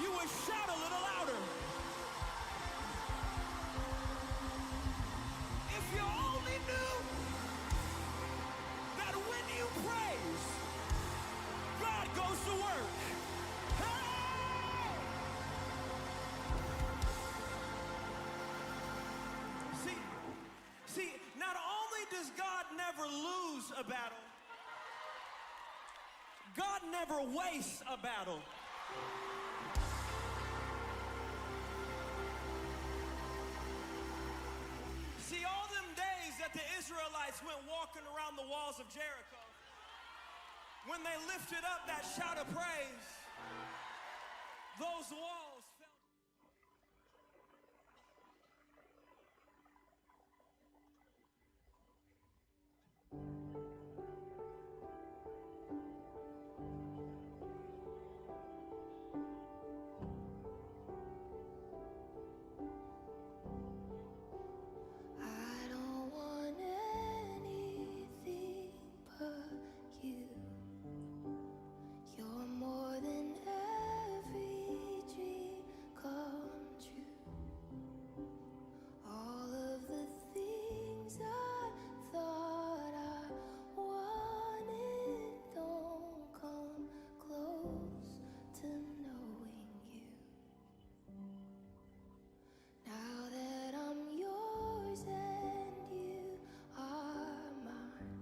you would shout a little louder. If you only knew that when you praise, God goes to work. Hey! See, not only does God never lose a battle, God never wastes a battle. See, all them days that the Israelites went walking around the walls of Jericho, when they lifted up that shout of praise, those walls fell. I don't want anything but you. You're more than every dream come true. All of the things I thought I wanted don't come close to knowing you. Now that I'm yours and you are mine,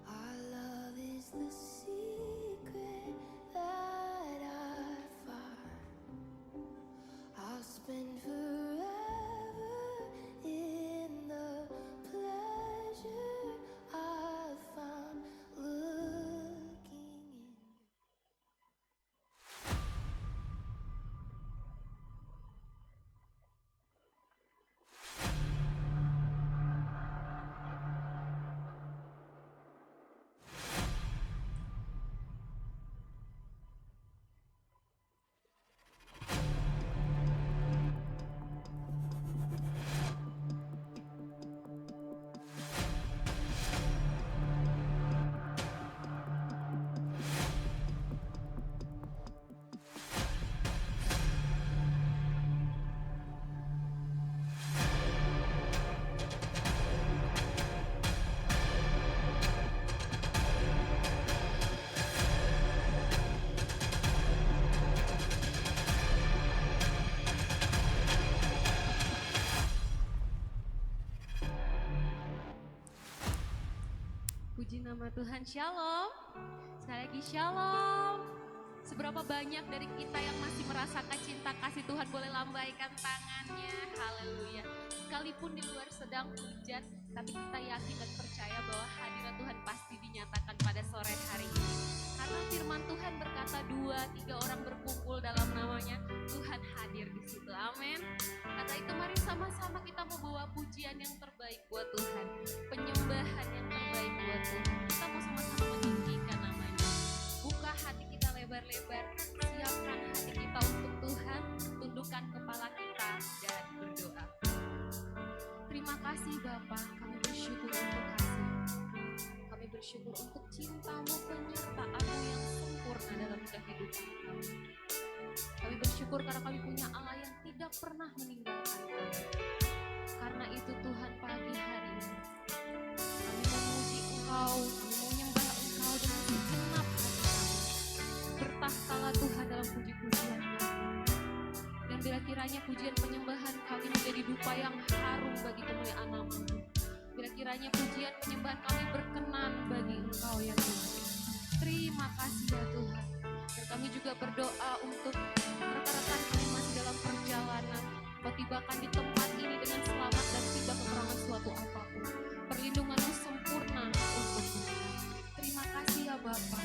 our love is the secret that I find. I'll spend forever in the pleasure I found looking in you. Puji nama Tuhan, shalom. Sekali lagi shalom. Seberapa banyak dari kita yang masih merasakan cinta kasih Tuhan boleh lambaikan tangannya, haleluya. Sekalipun di luar sedang hujan, tapi kita yakin dan percaya bahwa hadirat Tuhan pasti dinyatakan pada sore hari ini. Karena firman Tuhan berkata 2-3 orang berkumpul dalam namanya, Tuhan hadir di situ, amin. Kata itu mari sama-sama kita membawa pujian yang terbaik buat Tuhan, penyembahan yang terbaik buat Tuhan. Kita mau sama-sama meninggikan namanya. Buka hati kita lebar-lebar, siapkan hati kita untuk Tuhan, tundukkan kepala kita dan berdoa. Terima kasih Bapa, kami bersyukur untuk kasih. Kami bersyukur untuk cinta-Mu, penyertaan-Mu yang sempurna dalam kehidupan kami. Kami bersyukur karena kami punya Allah yang tidak pernah meninggalkan kami. Karena itu Tuhan pagi hari ini kami memuji Engkau, kami menyembah Engkau dengan segenap hati kami. Bertahtalah Tuhan dalam puji-pujian kami. Dan bila kiranya pujian penyembahan kami menjadi dupa yang harum bagi kemuliaan nama-Mu. Bila kiranya pujian penyembahan kami berkenan bagi Engkau ya Tuhan. Terima kasih ya Tuhan. Dan kami juga berdoa untuk rekan-rekan kami masih dalam perjalanan. Kau tibakan di tempat ini dengan selamat dan tidak kekurangan suatu apapun. Perlindungan-Mu sempurna untuk mereka. Terima kasih ya Bapa.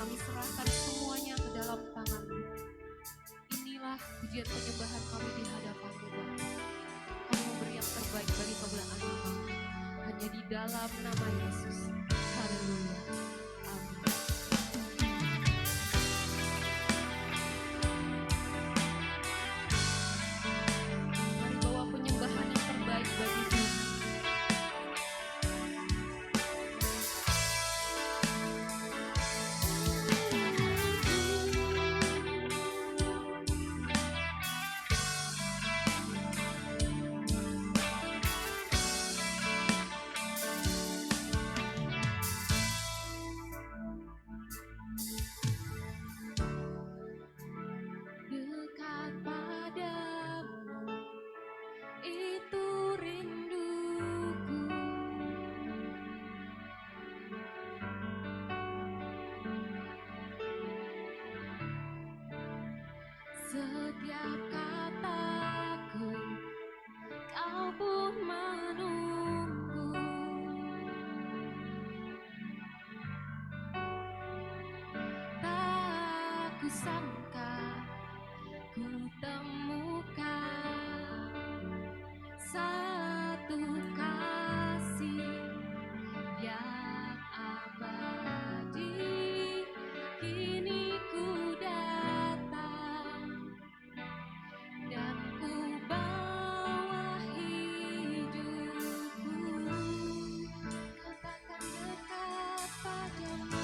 Kami serahkan semuanya ke dalam tangan-Mu. Inilah pujian penyembahan kami di hadapan-Mu Bapa. Kami memberi yang terbaik bagi kemuliaan nama-Mu. Hanya di dalam nama Yesus. Haleluya. Amin. Mari bawa penyembahan yang terbaik bagi Tuhan. sangka ku temukan satu kasih yang abadi. Kini ku datang dan ku bawa hidupku, kau takkan dekat padamu.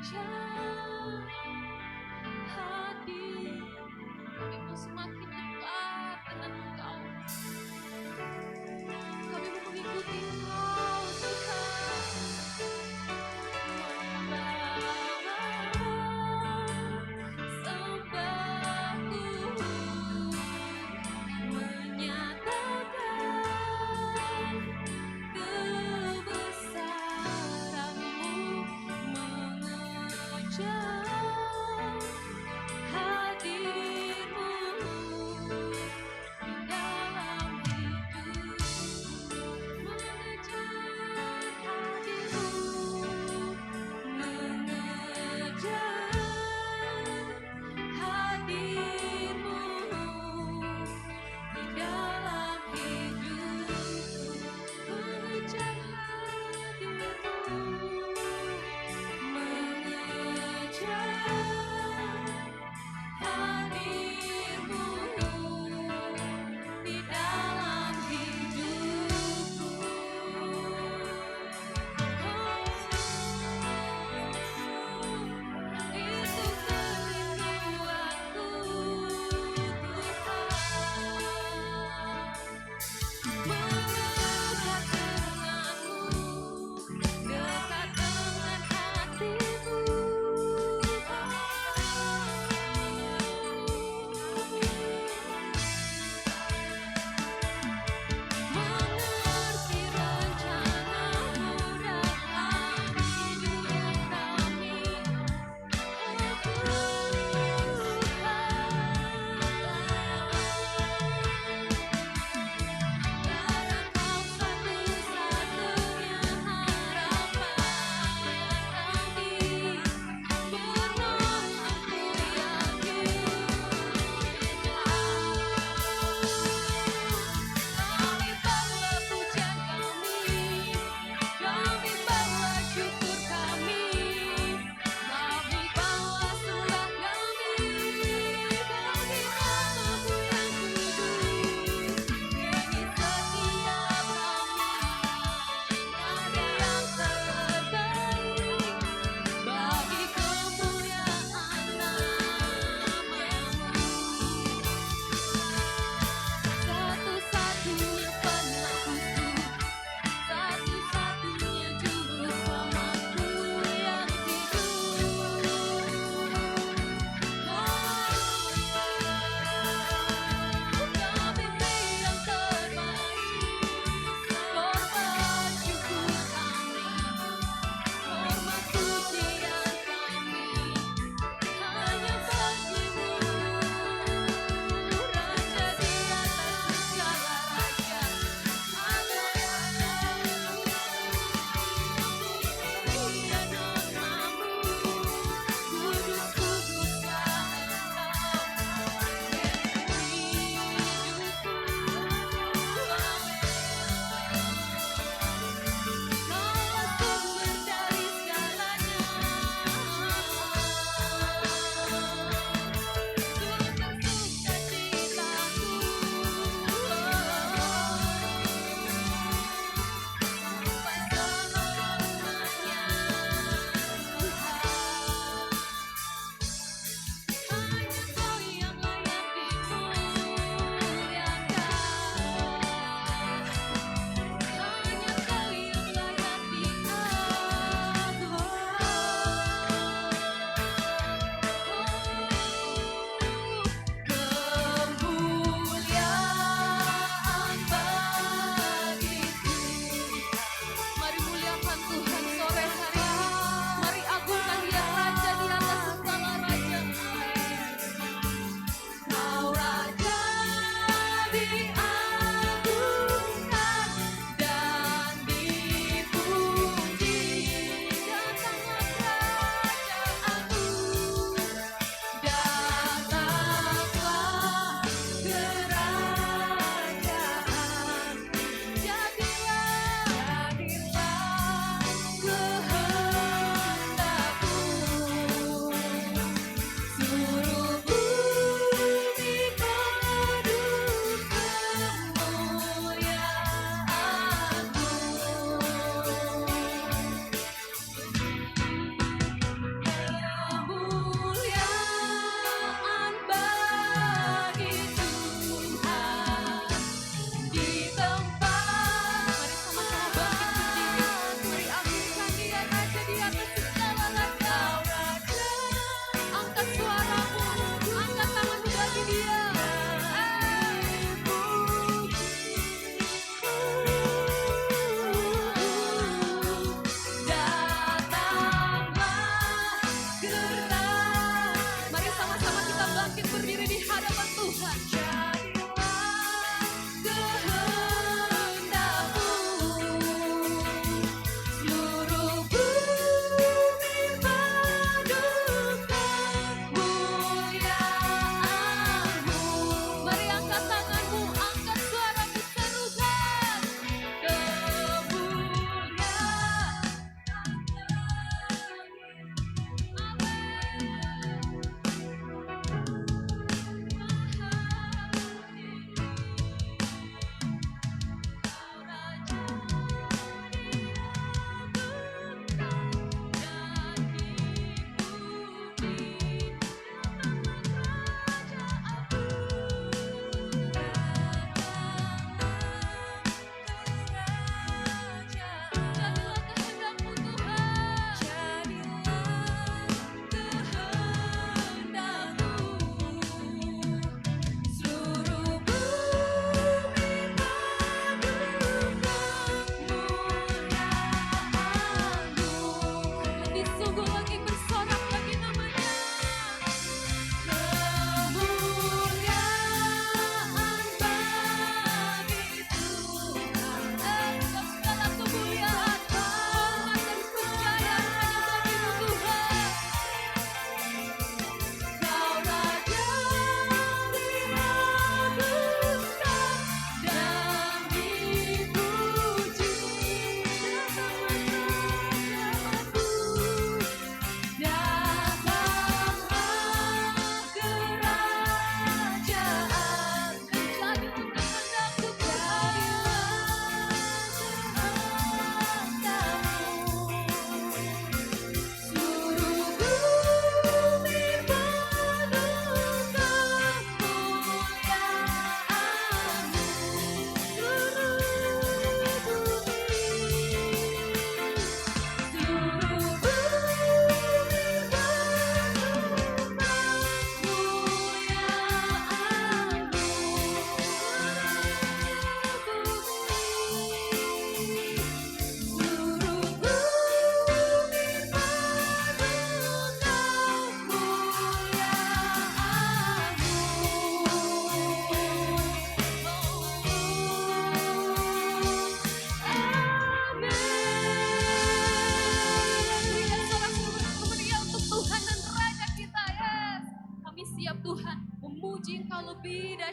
Puja hadir, kami mau semakin dekat dengan Engkau. Kami mau mengikuti Engkau, Tuhan. Membawa sembahku, menyatakan kebesaran-Mu, mengejar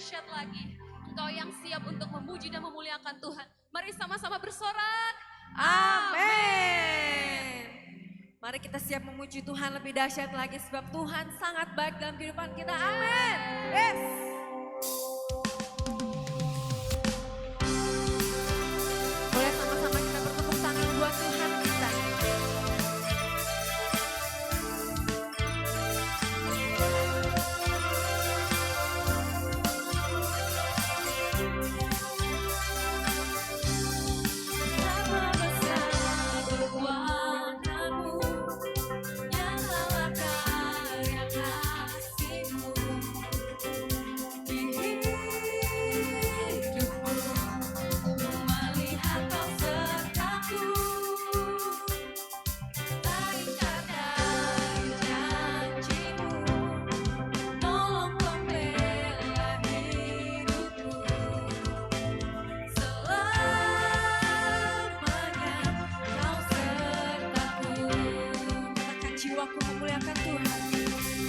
dahsyat lagi. Engkau yang siap untuk memuji dan memuliakan Tuhan. Mari sama-sama bersorak. Amin. Mari kita siap memuji Tuhan lebih dahsyat lagi sebab Tuhan sangat baik dalam kehidupan kita. Amin. Yes. Boleh sama-sama kita bertepuk tangan buat Tuhan kita. Betapa besar kekuatanmu, nyatalah karya kasih-Mu di hidupku. Melihat Kau sertaku, tak ingkar dari janji-Mu, tolong pembela hidupku. Selamanya Kau sertaku. Katakan jiwaku memuliakan Tuhan.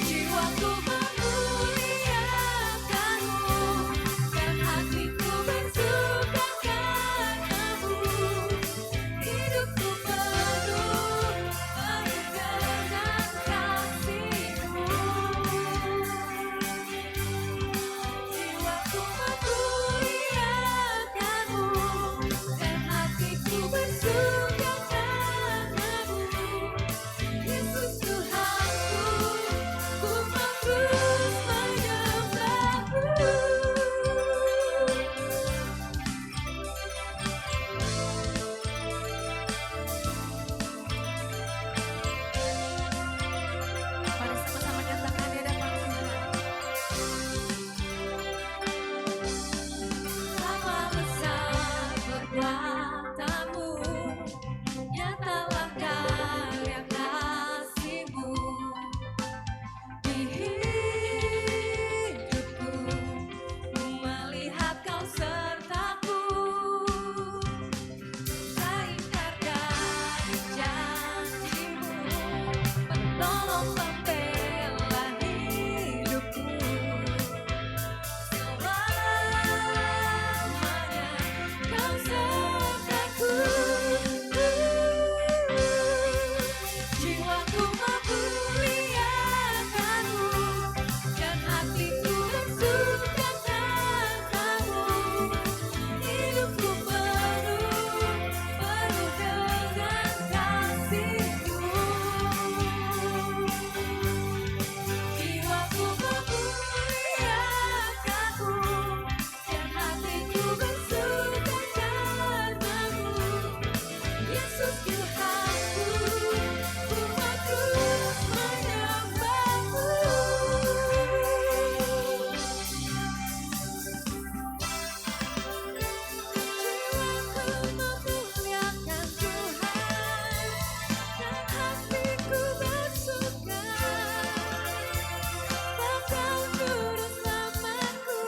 Jiwaku memuliakan-Mu dan hatiku bersuka karena-Mu. Hidupku penuh dengan kasih-Mu. Jiwaku memuliakan-Mu dan hatiku bersuka karena-Mu. Yesus Tuhanku, ku mau terus menyembah-Mu. Mari sama-sama nyatakan di hadapan Tuhan. Betapa besar kekuatan-Mu, nyatalah karya kasih-Mu di hidupku. Melihat Kau sertaku, tak ingkar dari janji-Mu, penolong pembela hidupku. Selamanya Kau sertaku. Jiwaku memuliakan-Mu dan hatiku bersuka karena-Mu. Hidupku penuh dengan kasih-Mu. Jiwaku memuliakan-Mu dan hatiku bersuka karena-Mu. Yesus Tuhanku, ku mau terus menyembah-Mu. Jiwaku memuliakan Tuhan dan hatiku bersuka. Engkau juru selamatku.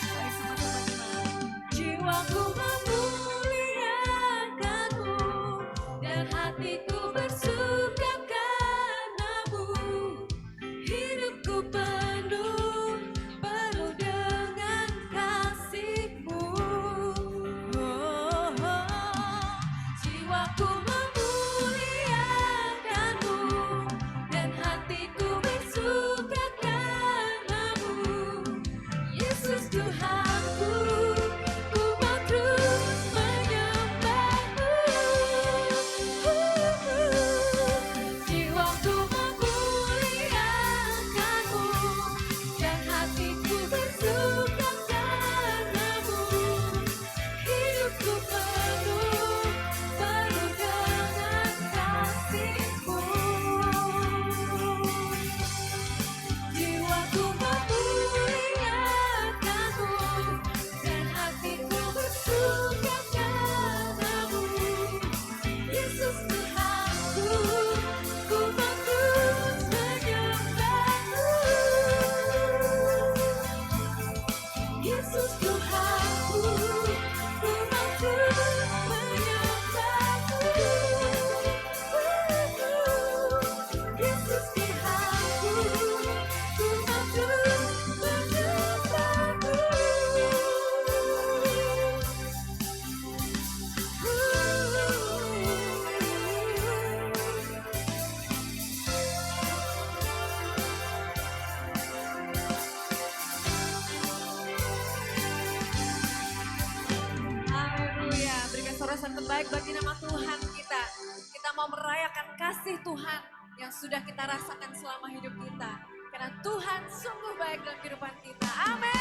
Mari sama-sama. Jiwaku memuliakan-Mu dan hatiku bersuka karena-Mu. Hidupku penuh dengan kasih-Mu. Jiwaku memuliakan-Mu dan hatiku bersuka karena-Mu. Yesus Tuhanku, ku mau terus menyembah-Mu. baik bagi nama Tuhan kita. Kita mau merayakan kasih Tuhan yang sudah kita rasakan selama hidup kita. Karena Tuhan sungguh baik dalam kehidupan kita. Amin.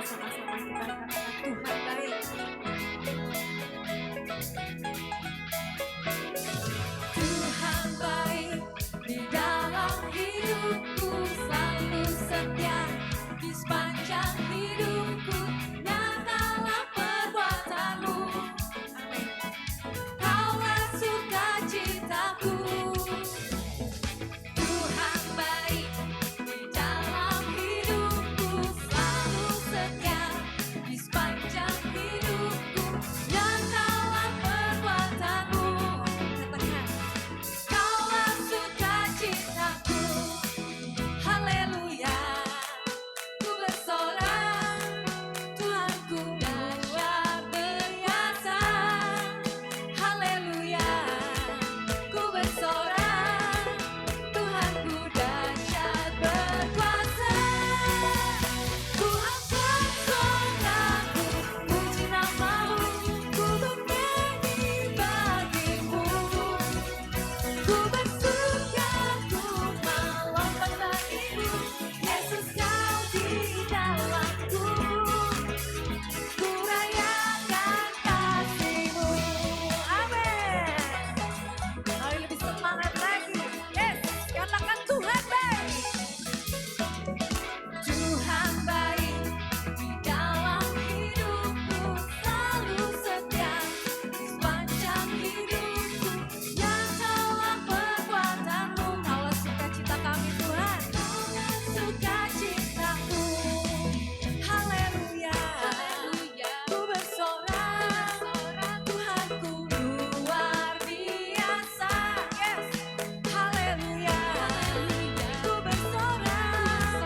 Sama-sama kita katakan Tuhan baik. Tuhan baik di dalam hidupku, selalu setia di sepanjang hidupku. Nyatalah perbuatanmu, amin. Kaulah sukacitaku. Tuhan baik di dalam hidupku, selalu setia di sepanjang hidupku. Nyatalah perbuatanmu, katakan kaulah sukacitaku. Haleluya, ku bersorak, Tuhanku luar biasa. Haleluya, ku bersorak, Tuhanku dahsyat berkuasa. Ku angkat suaraku, puji namamu, ku bernyanyi bagimu. Ku bersuka, ku melompat bagimu, Yesus kau di dalamku. Ku rayakan kasih-Mu, amin. Mari lebih semangat lagi, yes, katakan Tuhan baik. Tuhan baik di dalam hidupku, selalu setia di sepanjang hidupku. Nyatalah perbuatanmu, kaulah sukacita kami Tuhan, kaulah sukacitaku. Haleluya, ku bersorak, Tuhanku luar biasa. Yes, haleluya, ku bersorak,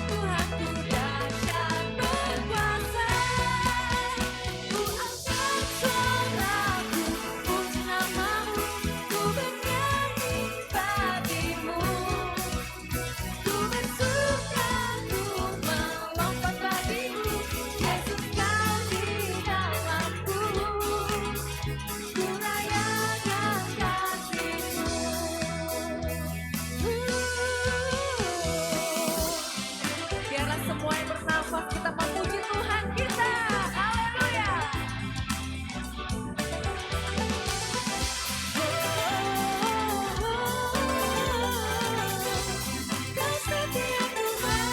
Tuhanku dahsyat berkuasa. Ku angkat suaraku, puji namamu, ku bernyanyi bagimu. Ku bersuka, ku melompat bagimu, Yesus kau di dalamku. Ku rayakan kasih-Mu. Biarlah semua yang bernafas kita memuji Tuhan kita. Haleluya. Kau setia Tuhan.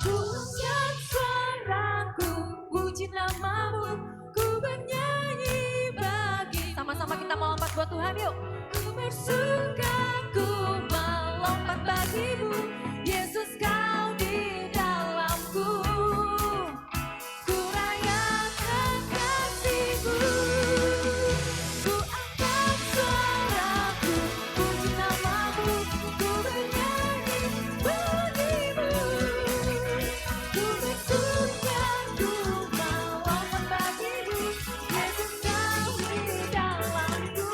Ku angkat suaraku, puji namamu, ku bernyanyi bagi. Sama-sama kita melompat buat Tuhan yuk. Ku bersuka, ku melompat bagimu, Yesus kau di dalamku. Ku rayakan kasih-Mu. Ku angkat suaraku, puji namamu, ku bernyanyi bagimu. Ku bersuka, ku melompat bagimu, Yesus kau di dalamku.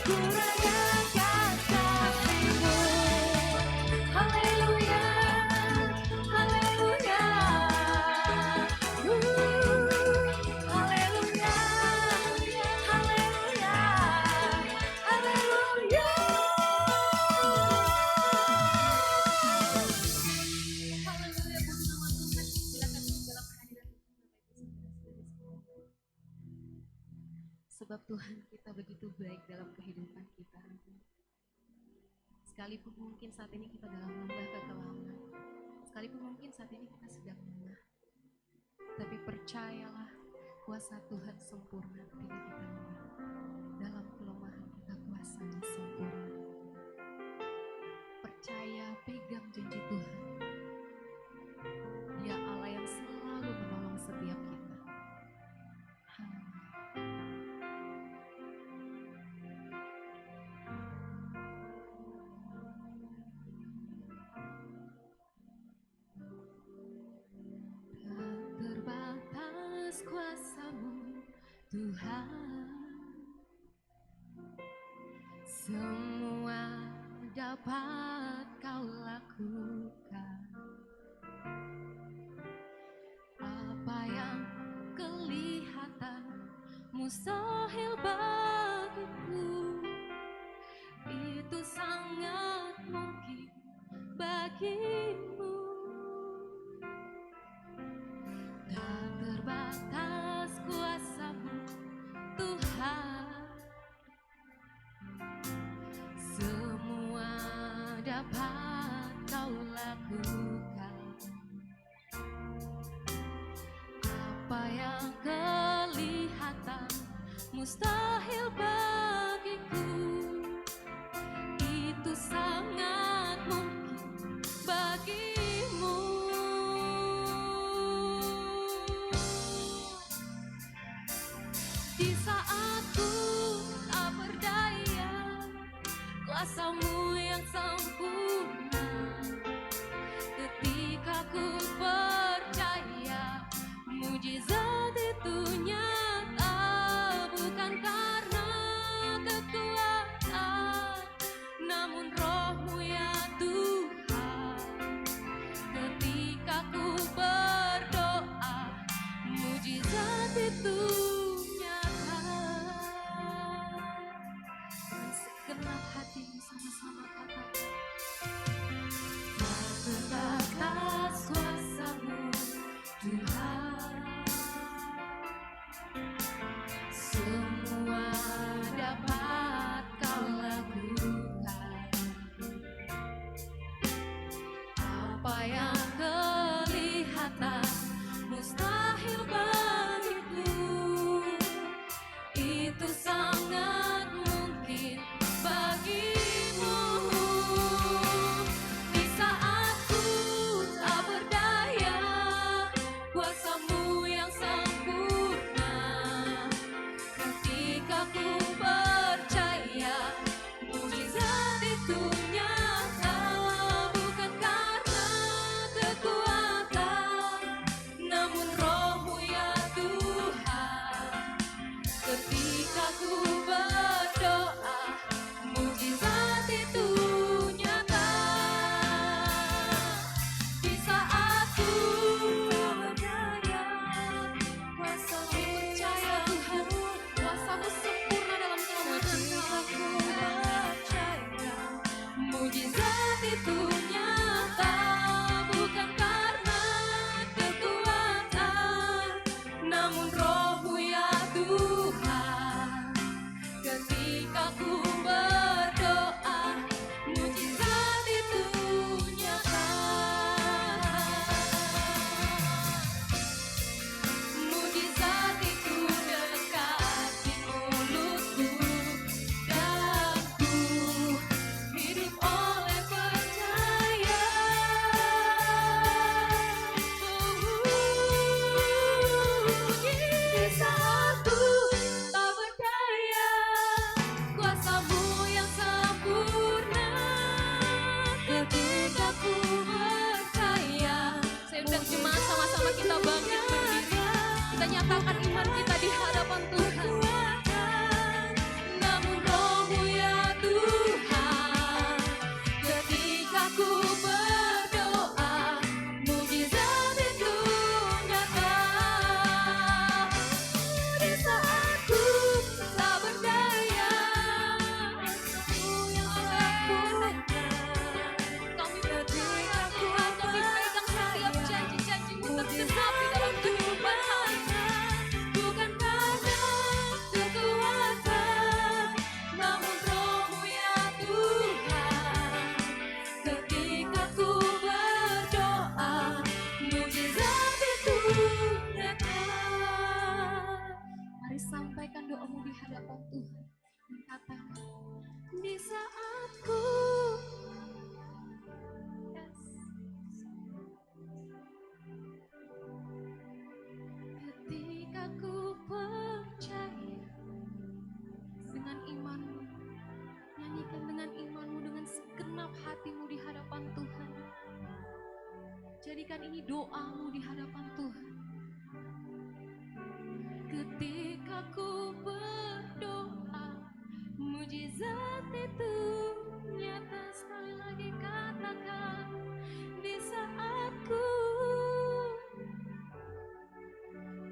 Ku rayakan kasih-Mu. Haleluya, haleluya. Haleluya, haleluya, haleluya. Haleluya, puji nama Tuhan. Silakan duduk dalam kehadiran Tuhan. Sebab Tuhan kita begitu baik dalam kehidupan kita. Sekalipun mungkin saat ini kita dalam lembah kekelaman, sekalipun mungkin saat ini kita sedang lemah, tapi percayalah kuasa Tuhan sempurna ketika kita lemah. Dalam kelemahan kita kuasanya sempurna. Percaya, pegang janji Tuhan. Dia Allah yang selalu menolong setiap kita. Haleluya. kuasa-Mu Tuhan, semua dapat Kau lakukan. Apa yang kelihatan mustahil bagiku, itu sangat mungkin bagimu. Tak terbatas kuasa-Mu Tuhan, semua dapat Kau lakukan. Apa yang kelihatan mustahil bagiku, itu sangat mungkin bagimu. Di saat ku tak berdaya, kuasa-Mu yang sempurna. Ketika ku percaya, mujizat itu nyata, bukan karena kekuatan, namun Roh-Mu ya Tuhan. Ketika ku berdoa, mujizat itu nyata. Dan segenap hati sama-sama katakan, tak terbatas kuasa-Mu Tuhan, semua dapat Kau lakukan. Apa yang kelihatan mustahil bagiku, itu sangat mungkin bagimu. Di saat ku tak berdaya, kuasa-Mu yang sempurna. Ketika ku percaya, mujizat itu nyata, bukan karena kekuatan, namun Roh-Mu ya Tuhan. Ketika ku berdoa, mujizat itu nyata. Di saat ku berdaya, kuasa-Mu percaya Tuhan, kuasa-Mu sempurna dalam kehidupan aku. Percaya, mujizat itu nyata, bukan karena kekuatan, namun Roh-Mu ya Tuhan. Ketika ku berdoa, mujizat itu nyata. Mujizat itu dekat di mulutku, dan ku hidup oleh percaya. Di saat ku tak berdaya, kuasa-Mu yang sempurna. Ketika ku percaya, saya undang jemaat sama-sama kita bangkit berdiri. Kita nyatakan iman kita di hadapan Tuhan. Namun Roh-Mu ya Tuhan. Ketika ku berdoa, mujizat itu nyata. Di saat ku tak berdaya, kuasa-Mu yang sempurna. Kami percaya Tuhan, kami pegang setiap janji-janji-Mu tergenap di dalam kehidupan kami. Bukan karena kekuatan, namun Roh-Mu ya Tuhan. Ketika ku berdoa, mujizat itu nyata. Mari sampaikan doamu di hadapan Tuhan. Katakan, di saat ku ketika ku percaya, dengan imanmu, nyanyikan dengan imanmu, dengan segenap hatimu di hadapan Tuhan. Jadikan ini doamu di hadapan Tuhan. ku berdoa, mujizat itu nyata. Sekali lagi katakan, di saat ku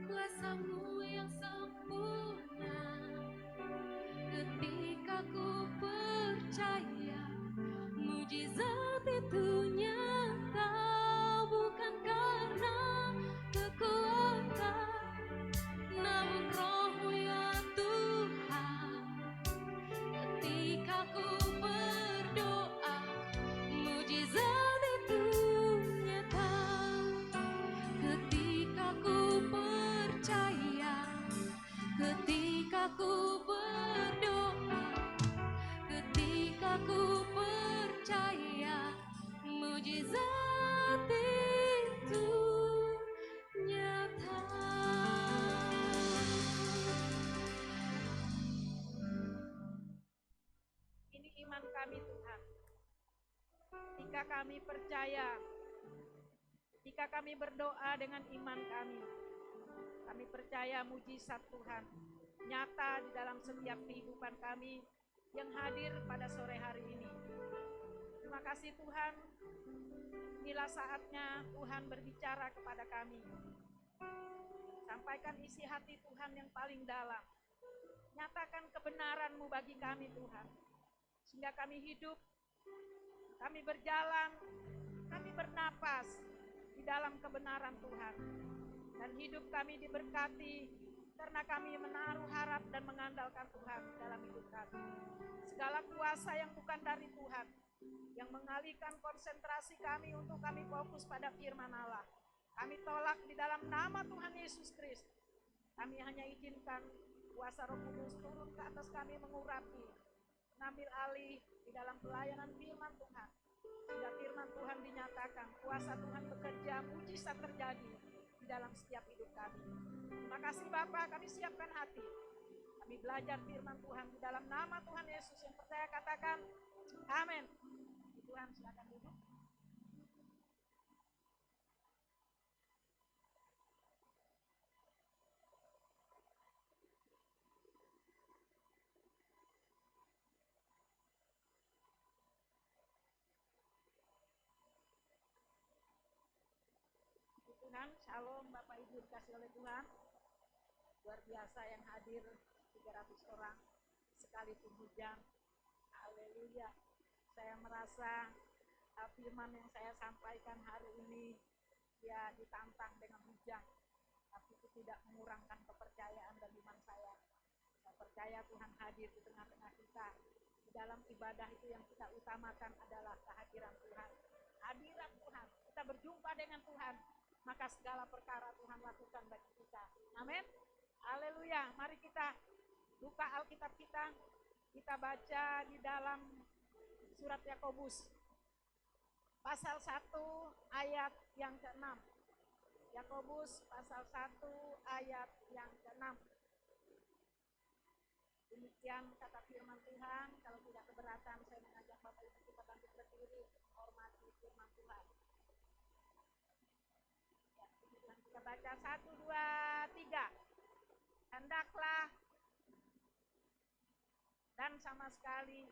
kuasamu yang sempurna, ketika ku percaya mujizat itu nyata, bukan karena kekuatan, namun Roh-Mu ya Tuhan. Ketika ku berdoa, mujizat itu nyata. Ketika ku percaya, ketika ku berdoa, ketika ku percaya, mujizat itu nyata. Ini iman kami Tuhan. Ketika kami percaya, ketika kami berdoa dengan iman kami percaya mujizat Tuhan nyata di dalam setiap kehidupan kami yang hadir pada sore hari ini. Terima kasih Tuhan, inilah saatnya Tuhan berbicara kepada kami. Sampaikan isi hati Tuhan yang paling dalam. Nyatakan kebenaran-Mu bagi kami Tuhan, sehingga kami hidup, kami berjalan, kami bernapas di dalam kebenaran Tuhan. Dan hidup kami diberkati karena kami menaruh harap dan mengandalkan Tuhan dalam hidup kami. Segala kuasa yang bukan dari Tuhan, yang mengalihkan konsentrasi kami untuk kami fokus pada firman Allah, kami tolak di dalam nama Tuhan Yesus Kristus. Kami hanya izinkan kuasa Roh Kudus turun ke atas kami, mengurapi, mengambil alih di dalam pelayanan firman Tuhan. Sehingga firman Tuhan dinyatakan, kuasa Tuhan bekerja, mujizat terjadi di dalam setiap hidup kami. Terima kasih Bapak, kami siapkan hati. Kami belajar firman Tuhan di dalam nama Tuhan Yesus. Yang percaya katakan, amin. Tuhan silakan duduk. Tuhan, shalom Bapak Ibu dikasih oleh Tuhan. Luar biasa yang hadir 300 orang sekalipun hujan. Haleluya. Saya merasa firman yang saya sampaikan hari ini ya ditantang dengan hujan, tapi itu tidak mengurangkan kepercayaan dan iman saya. Saya percaya Tuhan hadir di tengah-tengah kita. Di dalam ibadah itu yang kita utamakan adalah kehadiran Tuhan. Hadirat Tuhan, kita berjumpa dengan Tuhan, maka segala perkara Tuhan lakukan bagi kita. Amin. Haleluya. Mari kita buka Alkitab kita. Kita baca di dalam surat Yakobus pasal 1 ayat yang ke-6. Yakobus pasal 1 ayat yang ke-6. Demikian kata firman Tuhan. Kalau tidak keberatan, saya mengajak Bapak Ibu kita bangkit berdiri menghormati firman Tuhan. Kita baca 1, 2, 3. Hendaklah dan sama sekali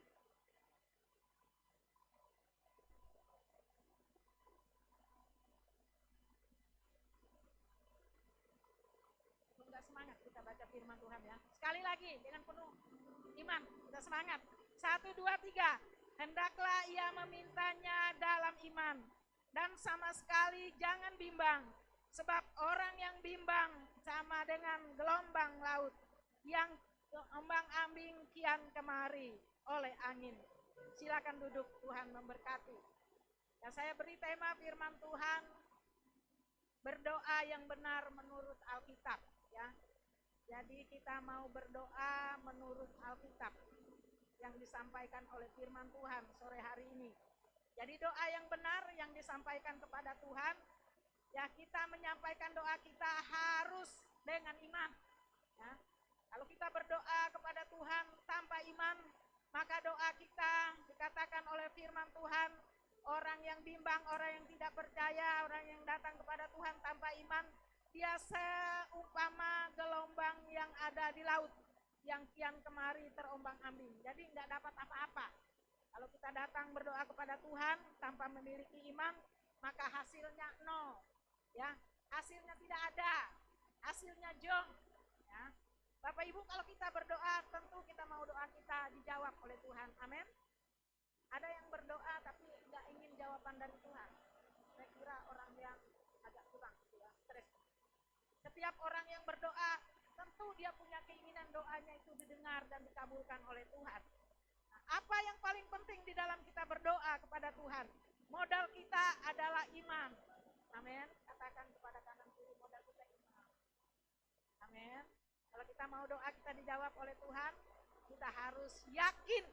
enggak semangat kita baca firman Tuhan ya. Sekali lagi dengan penuh iman, kita semangat. 1, 2, 3. Hendaklah ia memintanya dalam iman dan sama sekali jangan bimbang. Sebab orang yang bimbang sama dengan gelombang laut yang ombang-ambing kian kemari oleh angin. Silakan duduk, Tuhan memberkati. Dan saya beri tema firman Tuhan, berdoa yang benar menurut Alkitab ya. Jadi kita mau berdoa menurut Alkitab yang disampaikan oleh firman Tuhan sore hari ini. Jadi doa yang benar yang disampaikan kepada Tuhan, ya kita menyampaikan doa kita harus dengan iman. Ya. Kalau kita berdoa kepada Tuhan tanpa iman, maka doa kita dikatakan oleh firman Tuhan, orang yang bimbang, orang yang tidak percaya, orang yang datang kepada Tuhan tanpa iman, dia seumpama gelombang yang ada di laut, yang kian kemari terombang-ambing. Jadi nggak dapat apa-apa. Kalau kita datang berdoa kepada Tuhan tanpa memiliki iman, maka hasilnya nol. Ya, hasilnya tidak ada, hasilnya jong. Ya. Bapak Ibu, kalau kita berdoa, tentu kita mau doa kita dijawab oleh Tuhan. Amin. Ada yang berdoa tapi nggak ingin jawaban dari Tuhan. Saya kira orang yang agak kurang, ya, stres. Setiap orang yang berdoa, tentu dia punya keinginan doanya itu didengar dan dikabulkan oleh Tuhan. Nah, apa yang paling penting di dalam kita berdoa kepada Tuhan? Modal kita adalah iman. Amin. Katakan kepada kanan kiri, modal kita iman. Amin. Kalau kita mau doa kita dijawab oleh Tuhan, kita harus yakin.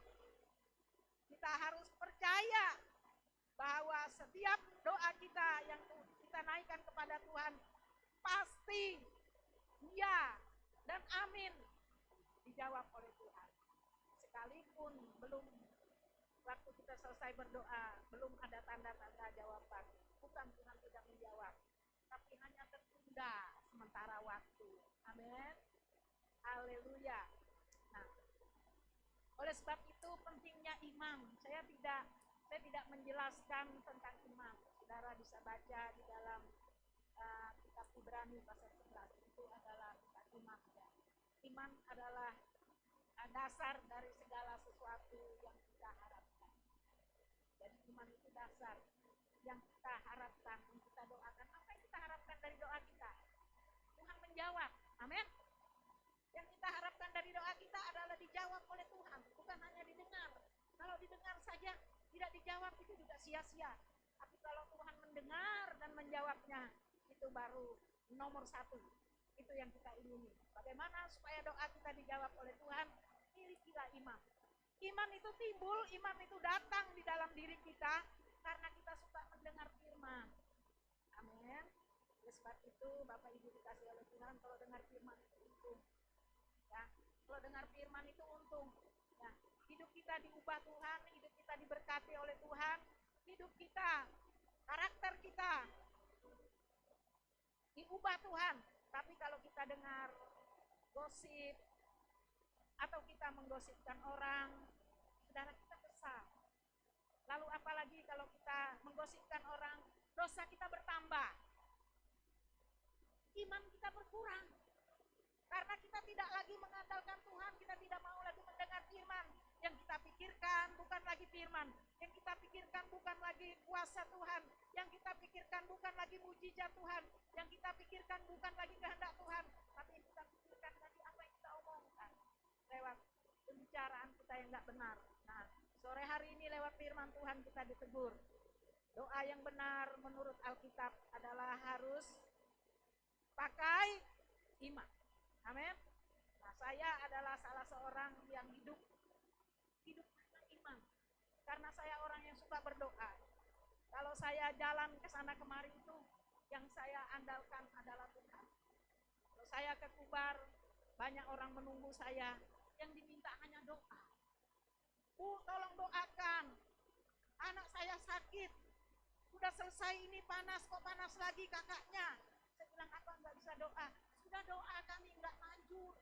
Kita harus percaya bahwa setiap doa kita yang kita naikkan kepada Tuhan pasti ya dan amin dijawab oleh Tuhan. Sekalipun belum waktu kita selesai berdoa, belum ada tanda-tanda jawaban. Bukan Tuhan tidak menjawab, tapi hanya tertunda sementara waktu. Amin. Haleluya. Nah, oleh sebab itu pentingnya iman. Saya tidak menjelaskan tentang iman. Saudara bisa baca di dalam kitab Ibrani pasal 11. Itu adalah tentang iman. Ya. Iman adalah dasar dari segala sesuatu yang kita harapkan. Jadi iman itu dasar yang kita harapkan, yang kita doakan. Apa yang kita harapkan dari doa kita? Tuhan menjawab. Amin. Yang kita harapkan dari doa kita adalah dijawab oleh Tuhan, bukan hanya didengar. Kalau didengar saja tidak dijawab itu juga sia-sia. Tapi kalau Tuhan mendengar dan menjawabnya, itu baru nomor satu. Itu yang kita ingini. Bagaimana supaya doa kita dijawab oleh Tuhan? Milikilah iman. Iman itu timbul, iman itu datang di dalam diri kita karena kita suka mendengar firman. Amin. Oleh sebab itu Bapak Ibu dikasih oleh Tuhan, kalau dengar firman itu untung. Ya, kalau dengar firman itu untung. Ya, hidup kita diubah Tuhan, hidup kita diberkati oleh Tuhan, hidup kita, karakter kita diubah Tuhan. Tapi kalau kita dengar gosip atau kita menggosipkan orang, saudara kita kesal. Lalu apalagi kalau kita menggosipkan orang, dosa kita bertambah. Iman kita berkurang. Karena kita tidak lagi mengandalkan Tuhan, kita tidak mau lagi mendengar firman. Yang kita pikirkan bukan lagi firman, yang kita pikirkan bukan lagi kuasa Tuhan, yang kita pikirkan bukan lagi mujizat Tuhan, yang kita pikirkan bukan lagi kehendak Tuhan, tapi yang kita pikirkan lagi apa yang kita omongkan lewat pembicaraan kita yang tidak benar. Nah, sore hari ini lewat firman Tuhan kita ditegur. Doa yang benar menurut Alkitab adalah harus pakai iman. Amin. Nah, saya adalah salah seorang yang hidup karena iman. Karena saya orang yang suka berdoa. Kalau saya jalan ke sana kemari itu, yang saya andalkan adalah Tuhan. Kalau saya ke Kubar, banyak orang menunggu saya, yang diminta hanya doa. Tolong doakan. Anak saya sakit. Sudah selesai ini panas, kok panas lagi kakaknya. Saya bilang, apa nggak bisa doa? Sudah doa kami nggak manjur.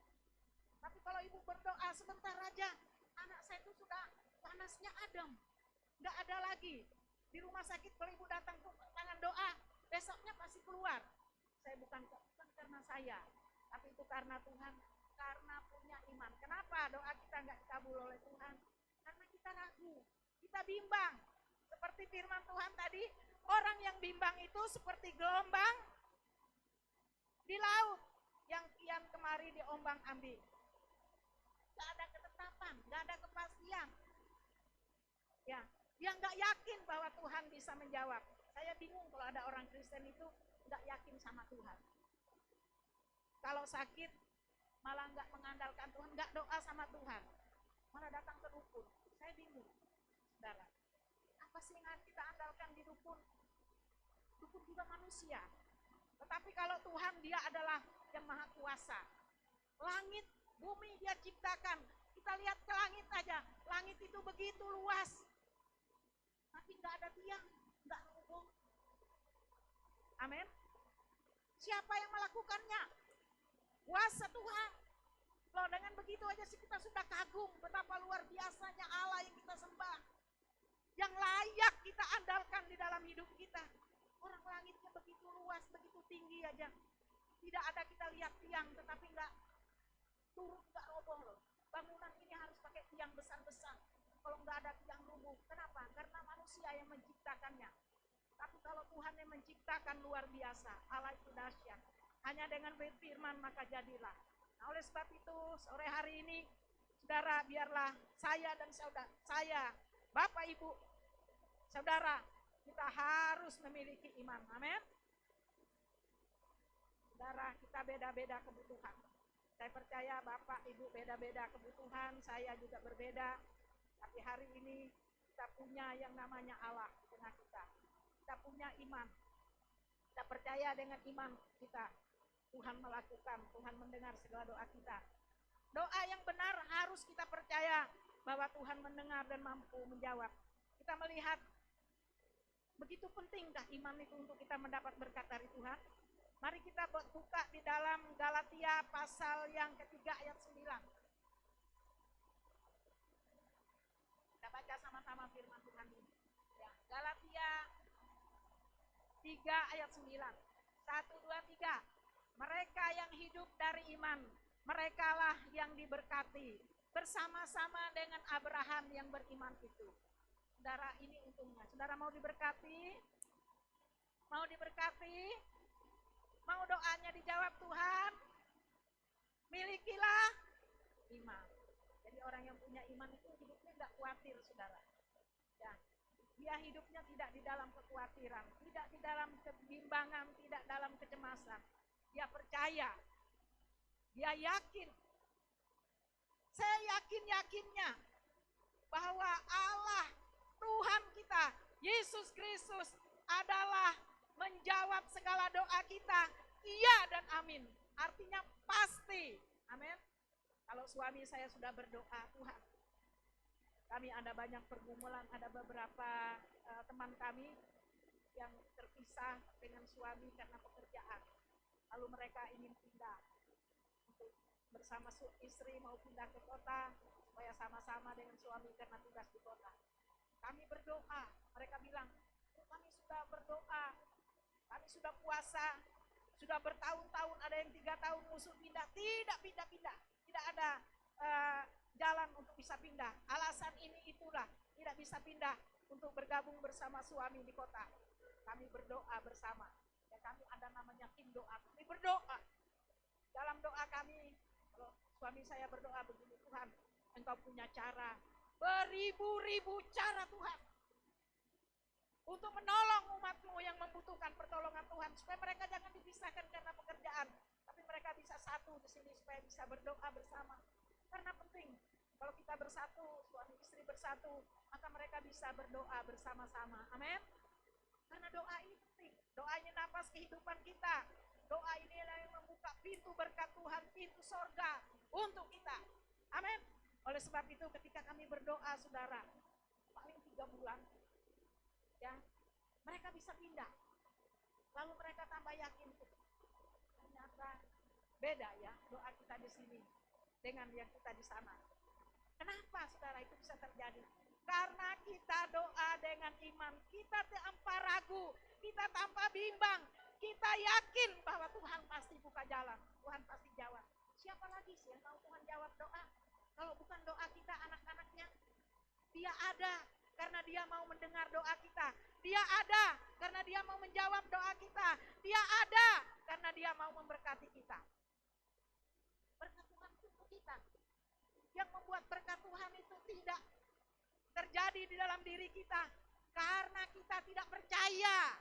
Tapi kalau ibu berdoa sebentar aja, anak saya itu sudah panasnya adem, nggak ada lagi. Di rumah sakit kalau ibu datang ke tangan doa, besoknya pasti keluar. Saya bukan karena saya, tapi itu karena Tuhan, karena punya iman. Kenapa doa kita nggak dikabul oleh Tuhan? Karena kita ragu, kita bimbang. Seperti firman Tuhan tadi, orang yang bimbang itu seperti gelombang di laut yang kian kemari diombang-ambing. Gak ada ketetapan, gak ada kepastian. Ya, dia gak yakin bahwa Tuhan bisa menjawab. Saya bingung kalau ada orang Kristen itu gak yakin sama Tuhan. Kalau sakit malah gak mengandalkan Tuhan, gak doa sama Tuhan, malah datang ke dukun. Saya bingung, saudara. Apa sih yang kita andalkan di dukun? Dukun juga manusia. Tetapi kalau Tuhan, dia adalah yang maha kuasa. Langit, bumi dia ciptakan. Kita lihat ke langit aja. Langit itu begitu luas. Tapi nggak ada tiang, nggak roboh. Amin. Siapa yang melakukannya? Kuasa Tuhan. Loh, dengan begitu aja sih kita sudah kagum betapa luar biasanya Allah yang kita sembah. Yang layak kita andalkan di dalam hidup kita. Orang langitnya begitu luas, begitu tinggi aja. Tidak ada kita lihat tiang tetapi enggak turun, enggak roboh loh. Bangunan ini harus pakai tiang besar-besar. Kalau enggak ada tiang rubuh. Kenapa? Karena manusia yang menciptakannya. Tapi kalau Tuhan yang menciptakan luar biasa, Allah itu dahsyat. Hanya dengan firman maka jadilah. Nah, oleh sebab itu sore hari ini, saudara, biarlah saya dan saudara, saya, Bapak, Ibu, saudara, kita harus memiliki iman. Amin. Saudara, kita beda-beda kebutuhan. Saya percaya Bapak, Ibu beda-beda kebutuhan, saya juga berbeda. Tapi hari ini kita punya yang namanya Allah di tengah kita. Kita punya iman. Kita percaya dengan iman kita. Tuhan melakukan, Tuhan mendengar segala doa kita. Doa yang benar harus kita percaya bahwa Tuhan mendengar dan mampu menjawab. Kita melihat begitu pentingkah iman itu untuk kita mendapat berkat dari Tuhan. Mari kita buka di dalam Galatia pasal yang ketiga ayat 9. Kita baca sama-sama firman Tuhan ini. Ya, Galatia 3 ayat 9. 1, 2, 3. Mereka yang hidup dari iman, merekalah yang diberkati bersama-sama dengan Abraham yang beriman itu. Saudara, ini untungnya. Saudara mau diberkati? Mau diberkati? Mau doanya dijawab Tuhan? Milikilah iman. Jadi orang yang punya iman itu hidupnya tidak khawatir, saudara. Ya. Dia hidupnya tidak di dalam kekhawatiran, tidak di dalam kebimbangan, tidak dalam kecemasan. Dia percaya, dia yakin. Saya yakin-yakinnya bahwa Allah, Tuhan kita, Yesus Kristus adalah menjawab segala doa kita, iya dan amin. Artinya pasti, amin. Kalau suami saya sudah berdoa, Tuhan, kami ada banyak pergumulan, ada beberapa teman kami yang terpisah dengan suami karena pekerjaan. Lalu mereka ingin pindah untuk bersama istri mau pindah ke kota supaya sama-sama dengan suami karena tugas di kota. Kami berdoa, mereka bilang, kami sudah berdoa, kami sudah puasa, sudah bertahun-tahun, ada yang 3 tahun musuh pindah, tidak pindah-pindah, tidak ada jalan untuk bisa pindah. Alasan ini itulah, tidak bisa pindah untuk bergabung bersama suami di kota. Kami berdoa bersama. Ya, kami ada namanya tim doa. Kami berdoa. Dalam doa kami, kalau suami saya berdoa begini, Tuhan, Engkau punya cara, beribu-ribu cara Tuhan, untuk menolong umat-Mu yang membutuhkan pertolongan Tuhan, supaya mereka jangan dipisahkan karena pekerjaan, tapi mereka bisa satu di sini supaya bisa berdoa bersama. Karena penting, kalau kita bersatu, suami istri bersatu, maka mereka bisa berdoa bersama-sama. Amin. Karena doa ini penting. Doa ini napas kehidupan kita. Doa ini yang membuka pintu berkat Tuhan, pintu sorga untuk kita. Amin. Oleh sebab itu ketika kami berdoa, saudara, paling 3 bulan, ya, mereka bisa pindah. Lalu mereka tambah yakin, ternyata beda ya doa kita di sini dengan yang kita di sana. Kenapa saudara itu bisa terjadi? Karena kita doa dengan iman, kita tanpa ragu, kita tanpa bimbang, kita yakin bahwa Tuhan pasti buka jalan, Tuhan pasti jawab. Siapa lagi sih yang tahu Tuhan jawab doa? Kalau bukan doa kita, anak-anaknya. Dia ada karena dia mau mendengar doa kita. Dia ada karena dia mau menjawab doa kita. Dia ada karena dia mau memberkati kita. Berkat Tuhan itu untuk kita. Yang membuat berkat Tuhan itu tidak terjadi di dalam diri kita karena kita tidak percaya.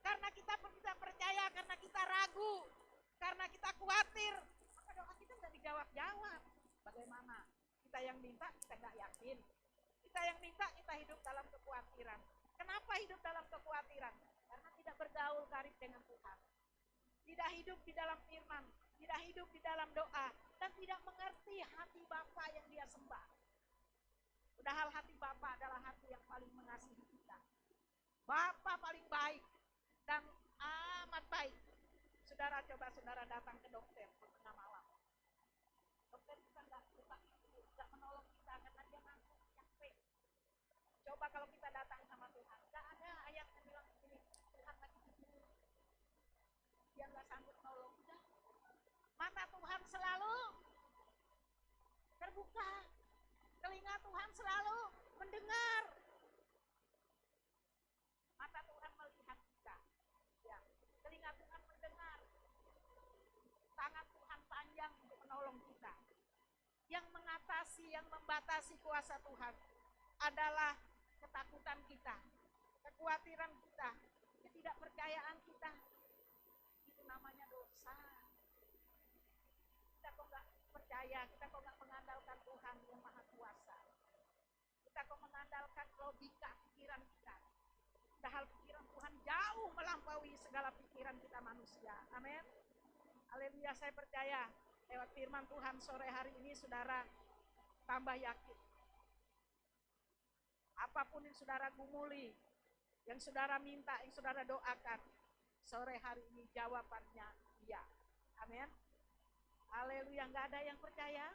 Karena kita tidak percaya, karena kita ragu, karena kita khawatir, maka doa kita tidak dijawab-jawab. Bagaimana? Kita yang minta, kita nggak yakin. Kita yang minta, kita hidup dalam kekhawatiran. Kenapa hidup dalam kekhawatiran? Karena tidak bergaul karib dengan Tuhan. Tidak hidup di dalam firman, tidak hidup di dalam doa, dan tidak mengerti hati Bapa yang dia sembah. Padahal hati Bapa adalah hati yang paling mengasihi kita. Bapa paling baik, saudara datang ke dokter tengah malam. Dokter kita nggak menolong kita karena dia ngantuk, capek. Coba kalau kita datang sama Tuhan, nggak ada ayat yang bilang begini, Tuhan lagi tidur, dia nggak sanggup menolong. Udah. Mata Tuhan selalu terbuka, telinga Tuhan selalu mendengar. Mata Tuhan melihat kita, ya. Telinga Tuhan mendengar. Tangan Tuhan panjang untuk menolong kita. Yang mengatasi, yang membatasi kuasa Tuhan adalah ketakutan kita, kekhawatiran kita, ketidakpercayaan kita. Itu namanya dosa. Kita kok nggak percaya, kita kok nggak mengandalkan Tuhan yang Maha Kuasa. Kita kok mengandalkan logika pikiran kita. Padahal pikiran Tuhan jauh melampaui segala pikiran kita manusia. Amin. Haleluya, saya percaya lewat firman Tuhan sore hari ini saudara tambah yakin. Apapun yang saudara gumuli, yang saudara minta, yang saudara doakan, sore hari ini jawabannya iya. Amin. Haleluya, nggak ada yang percaya.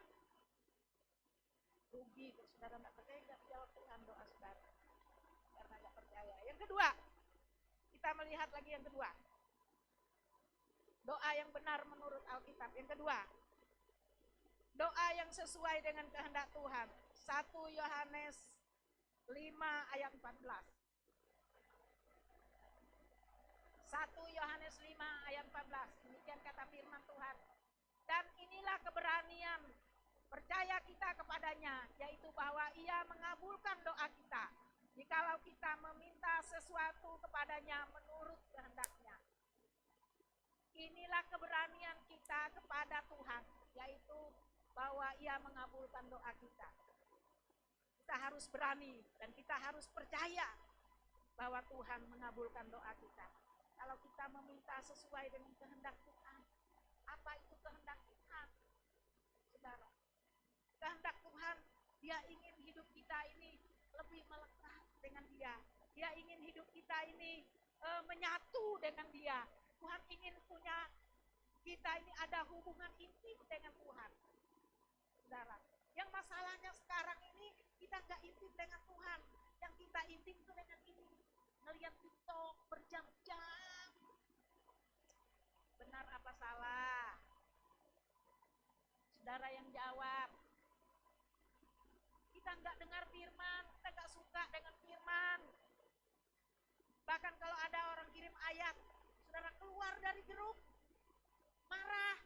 Rugi kalau saudara nggak percaya, nggak jawab Tuhan doa saudara. Karena nggak percaya. Yang kedua, kita melihat lagi yang kedua. Doa yang benar menurut Alkitab. Yang kedua, doa yang sesuai dengan kehendak Tuhan. 1 Yohanes 5 ayat 14. 1 Yohanes 5 ayat 14. Demikian kata firman Tuhan. Dan inilah keberanian percaya kita kepadanya, yaitu bahwa Ia mengabulkan doa kita jikalau kita meminta sesuatu kepadanya menurut kehendaknya. Inilah keberanian kita kepada Tuhan, yaitu bahwa Ia mengabulkan doa kita. Kita harus berani dan kita harus percaya bahwa Tuhan mengabulkan doa kita. Kalau kita meminta sesuai dengan kehendak Tuhan, apa itu kehendak Tuhan? Saudara, kehendak Tuhan, Dia ingin hidup kita ini lebih melekat dengan Dia. Dia ingin hidup kita ini menyatu dengan Dia. Tuhan ingin punya kita ini ada hubungan intim dengan Tuhan. Saudara, yang masalahnya sekarang ini kita nggak intim dengan Tuhan. Yang kita intim itu dengan ini, ngelihat TikTok berjam-jam. Benar apa salah? Saudara yang jawab. Kita nggak dengar firman, kita nggak suka dengan firman. Bahkan kalau ada orang kirim ayat, saudara keluar dari grup, marah,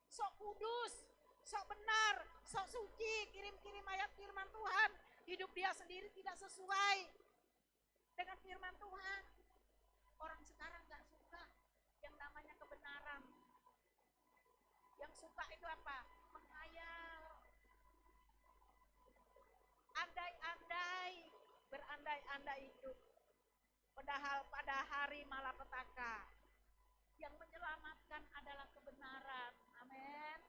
sok kudus, sok benar, sok suci, kirim-kirim ayat firman Tuhan, hidup dia sendiri tidak sesuai dengan firman Tuhan. Orang sekarang gak suka yang namanya kebenaran. Yang suka itu apa? Menghayal, andai-andai, berandai-andai hidup. Padahal pada hari malapetaka yang menyelamatkan adalah kebenaran. Amin.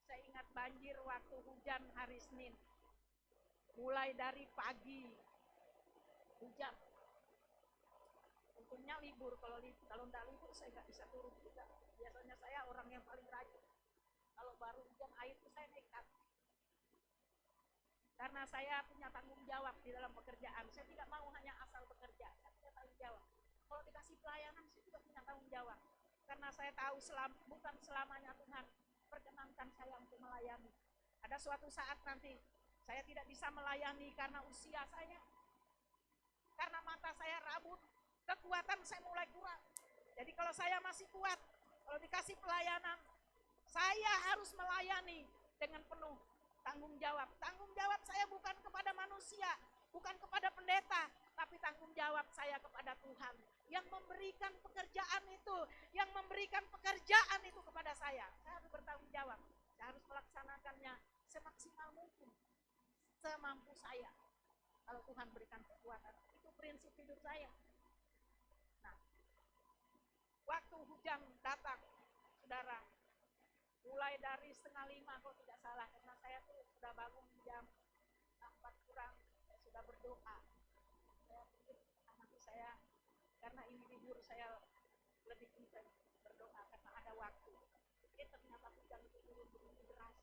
Saya ingat banjir waktu hujan hari Senin. Mulai dari pagi hujan. Untungnya libur, kalau enggak libur saya nggak bisa turun juga. Biasanya saya orang yang paling rajin. Kalau baru hujan air itu saya nekat. Karena saya punya tanggung jawab di dalam pekerjaan. Saya tidak mau hanya asal bekerja, saya punya tanggung jawab. Kalau dikasih pelayanan, saya juga punya tanggung jawab. Karena saya tahu bukan selamanya Tuhan perkenankan saya untuk melayani. Ada suatu saat nanti saya tidak bisa melayani karena usia saya, karena mata saya rabun, kekuatan saya mulai kurang. Jadi kalau saya masih kuat, kalau dikasih pelayanan, saya harus melayani dengan penuh tanggung jawab. Tanggung jawab saya bukan kepada manusia, bukan kepada pendeta, tapi tanggung jawab saya kepada Tuhan yang memberikan pekerjaan itu, yang memberikan pekerjaan itu kepada saya. Saya harus bertanggung jawab, saya harus melaksanakannya semaksimal mungkin, semampu saya. Kalau Tuhan berikan kekuatan, itu prinsip hidup saya. Nah, waktu hujan datang, saudara, mulai dari 4:30 kalau tidak salah, karena saya tuh sudah bangun jam 4 kurang, saya sudah berdoa. Saya pikir nanti saya, karena ini libur, saya lebih intens waktu. Ternyata hujan itu turun begitu deras.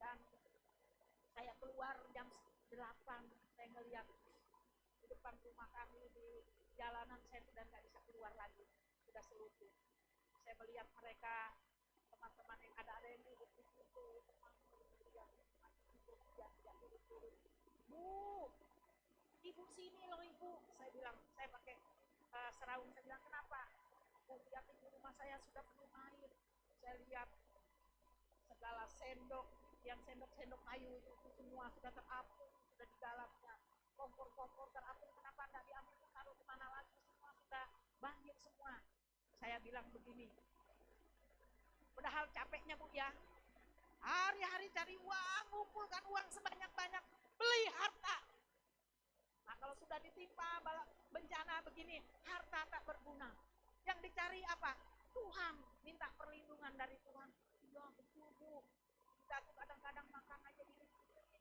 Dan saya keluar jam 8, saya ngeliat di depan rumah kami di jalanan, saya sudah nggak bisa keluar lagi, sudah selutut. Saya melihat mereka, teman-teman yang ada yang duduk di situ, yang tidak turun-turun. Bu, ibu sini loh ibu, saya bilang, saya pakai seraung, saya bilang kenapa? Bu, lihat di rumah saya sudah penuh air. Saya lihat segala sendok, yang sendok-sendok kayu itu semua sudah terapung, sudah di dalamnya. Kompor-kompor terapung, kenapa enggak diambil, taruh di mana lagi, semua sudah banjir semua. Saya bilang begini, padahal capeknya Bu ya, hari-hari cari uang, ngumpulkan uang sebanyak-banyak, beli harta. Nah kalau sudah ditimpa bencana begini, harta tak berguna. Yang dicari apa? Tuhan, minta perlindungan dari Tuhan. Ya betul Bu, kita tuh kadang-kadang makan aja diri sendiri.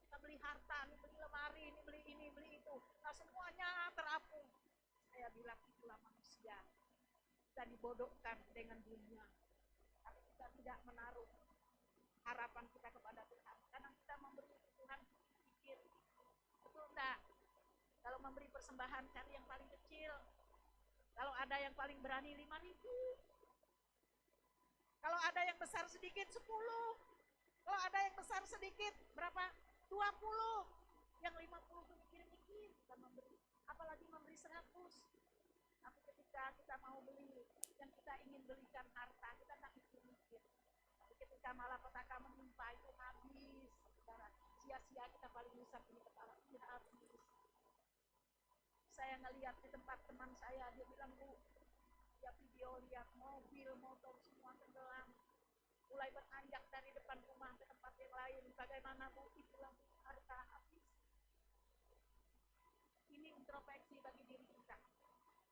Kita beli harta, ini beli lemari, ini beli ini, beli itu. Nah semuanya terapung. Saya bilang itulah manusia. Kita dibodohkan dengan dunia. Tapi kita tidak menaruh harapan kita kepada Tuhan. Kadang kita memberi Tuhan pikir. Betul enggak? Kalau memberi persembahan cari yang paling kecil. Kalau ada yang paling berani 5.000. Kalau ada yang besar sedikit 10. Kalau ada yang besar sedikit berapa? 20. Yang 50 itu mikir-mikir kita memberi. Apalagi memberi 100. Tapi ketika kita mau beli, yang kita ingin belikan harta, kita tak mikir-mikir. Tapi ketika malapetaka menimpa itu habis. Saudara, sia-sia kita paling usap ini kepala, ini habis. Saya ngelihat di tempat teman saya, dia bilang, Bu, dia video lihat mobil, motor semua tenggelam, mulai beranjak dari depan rumah ke tempat yang lain. Bagaimana Bu? Itulah harta habis. Ini introspeksi bagi diri kita.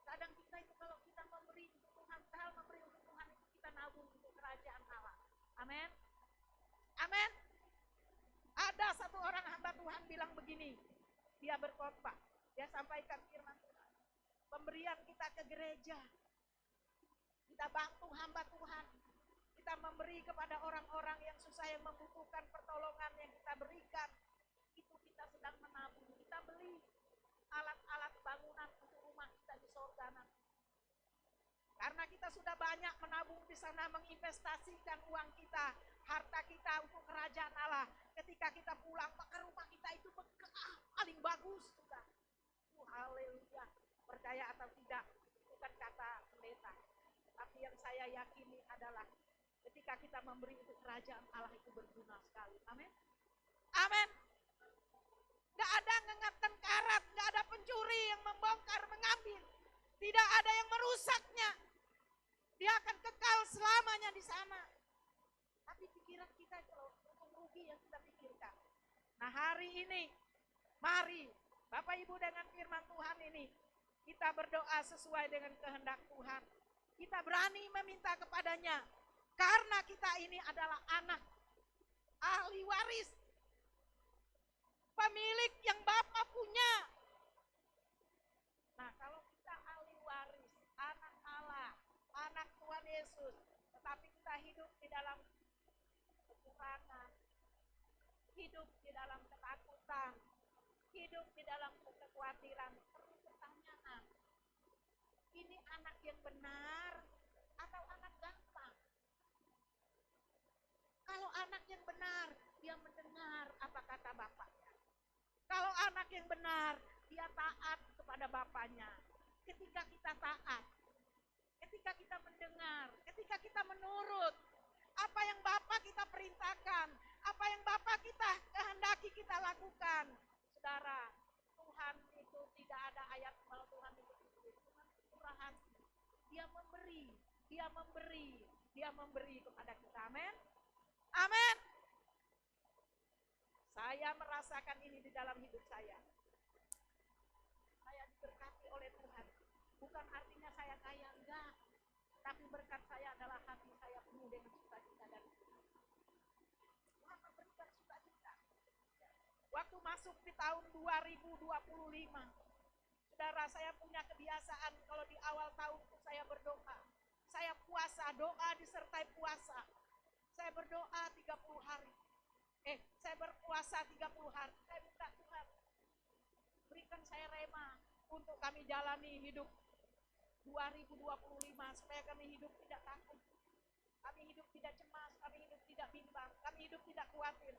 Kadang kita itu kalau kita memberi untuk Tuhan, hal memberi untuk Tuhan itu kita nabung untuk kerajaan Allah. Amin. Amin. Ada satu orang hamba Tuhan bilang begini, dia berkhotbah, dia sampaikan firman Tuhan. Pemberian kita ke gereja, kita bantu hamba Tuhan, kita memberi kepada orang-orang yang susah, yang membutuhkan pertolongan yang kita berikan, itu kita sedang menabung. Kita beli alat-alat bangunan untuk rumah kita di sorga nanti. Karena kita sudah banyak menabung di sana, menginvestasikan uang kita, harta kita untuk kerajaan Allah. Ketika kita pulang, maka rumah kita itu paling bagus sudah. Haleluya. Percaya atau tidak, bukan kata pendeta. Tapi yang saya yakini adalah ketika kita memberi untuk kerajaan Allah itu berguna sekali. Amin. Amin. Gak ada ngengatan karat, gak ada pencuri yang membongkar, mengambil. Tidak ada yang merusaknya. Dia akan kekal selamanya di sana. Tapi pikiran kita itu untung rugi yang kita pikirkan. Nah hari ini, mari Bapak Ibu dengan firman Tuhan ini, kita berdoa sesuai dengan kehendak Tuhan. Kita berani meminta kepadanya. Karena kita ini adalah anak, ahli waris, pemilik yang Bapa punya. Nah kalau kita ahli waris, anak Allah, anak Tuhan Yesus, tetapi kita hidup di dalam kekurangan, hidup di dalam ketakutan, hidup di dalam kekhawatiran, perlu pertanyaan, ini anak yang benar atau anak gampang? Kalau anak yang benar, dia mendengar apa kata bapaknya. Kalau anak yang benar, dia taat kepada bapaknya. Ketika kita taat, ketika kita mendengar, ketika kita menurut apa yang Bapa kita perintahkan, apa yang Bapa kita kehendaki kita lakukan. Saudara, Tuhan itu tidak ada ayat kalau Tuhan itu Tuhan murah hati. Dia memberi, dia memberi, dia memberi kepada kita. Amin. Amin. Saya merasakan ini di dalam hidup saya. Saya diberkati oleh Tuhan. Bukan artinya saya kaya, enggak. Tapi berkat saya adalah hati saya penuh dengan sukacita dari Tuhan. Tuhan memberikan sukacita. Waktu masuk di tahun 2025, saudara, saya punya kebiasaan kalau di awal tahun saya berdoa. Saya puasa, doa disertai puasa. Saya berdoa 30 hari. Saya berpuasa 30 hari. Saya minta Tuhan, berikan saya rema untuk kami jalani hidup 2025 supaya kami hidup tidak takut. Kami hidup tidak cemas, kami hidup tidak bimbang, kami hidup tidak khawatir.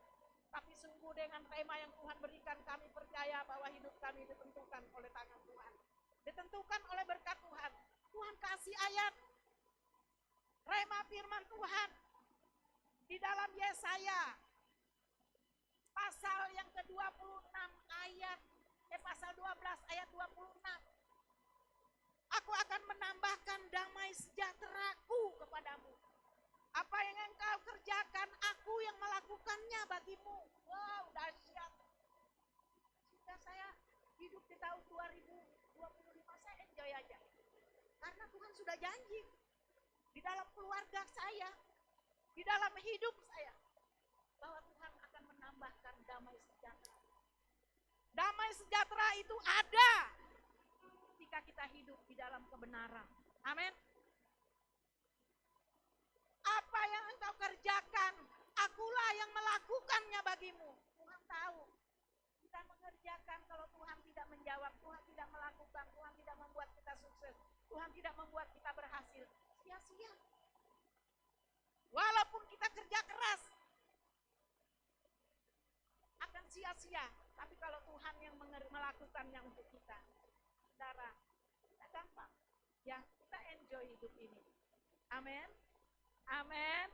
Tapi sungguh dengan rema yang Tuhan berikan, kami percaya bahwa hidup kami ditentukan oleh tangan Tuhan. Ditentukan oleh berkat Tuhan. Tuhan kasih ayat rema firman Tuhan di dalam Yesaya pasal yang ke-26 pasal 12 ayat 26. Aku akan menambahkan damai sejahteraku kepadamu. Apa yang engkau kerjakan, aku yang melakukannya bagimu. Wow, dahsyat. Sudah saya hidup di tahun 2025, saya enjoy aja. Karena Tuhan sudah janji di dalam keluarga saya, di dalam hidup saya, bahwa Tuhan akan menambahkan damai sejahtera. Damai sejahtera itu ada ketika kita hidup di dalam kebenaran. Amin. Apa yang engkau kerjakan, akulah yang melakukannya bagimu. Tuhan tahu. Kita mengerjakan, kalau Tuhan tidak menjawab, Tuhan tidak melakukan, Tuhan tidak membuat kita sukses, Tuhan tidak membuat kita berhasil, sia-sia. Walaupun kita kerja keras, akan sia-sia. Tapi kalau Tuhan yang melakukannya untuk kita, saudara, kita gampang. Ya, kita enjoy hidup ini. Amin. Amin.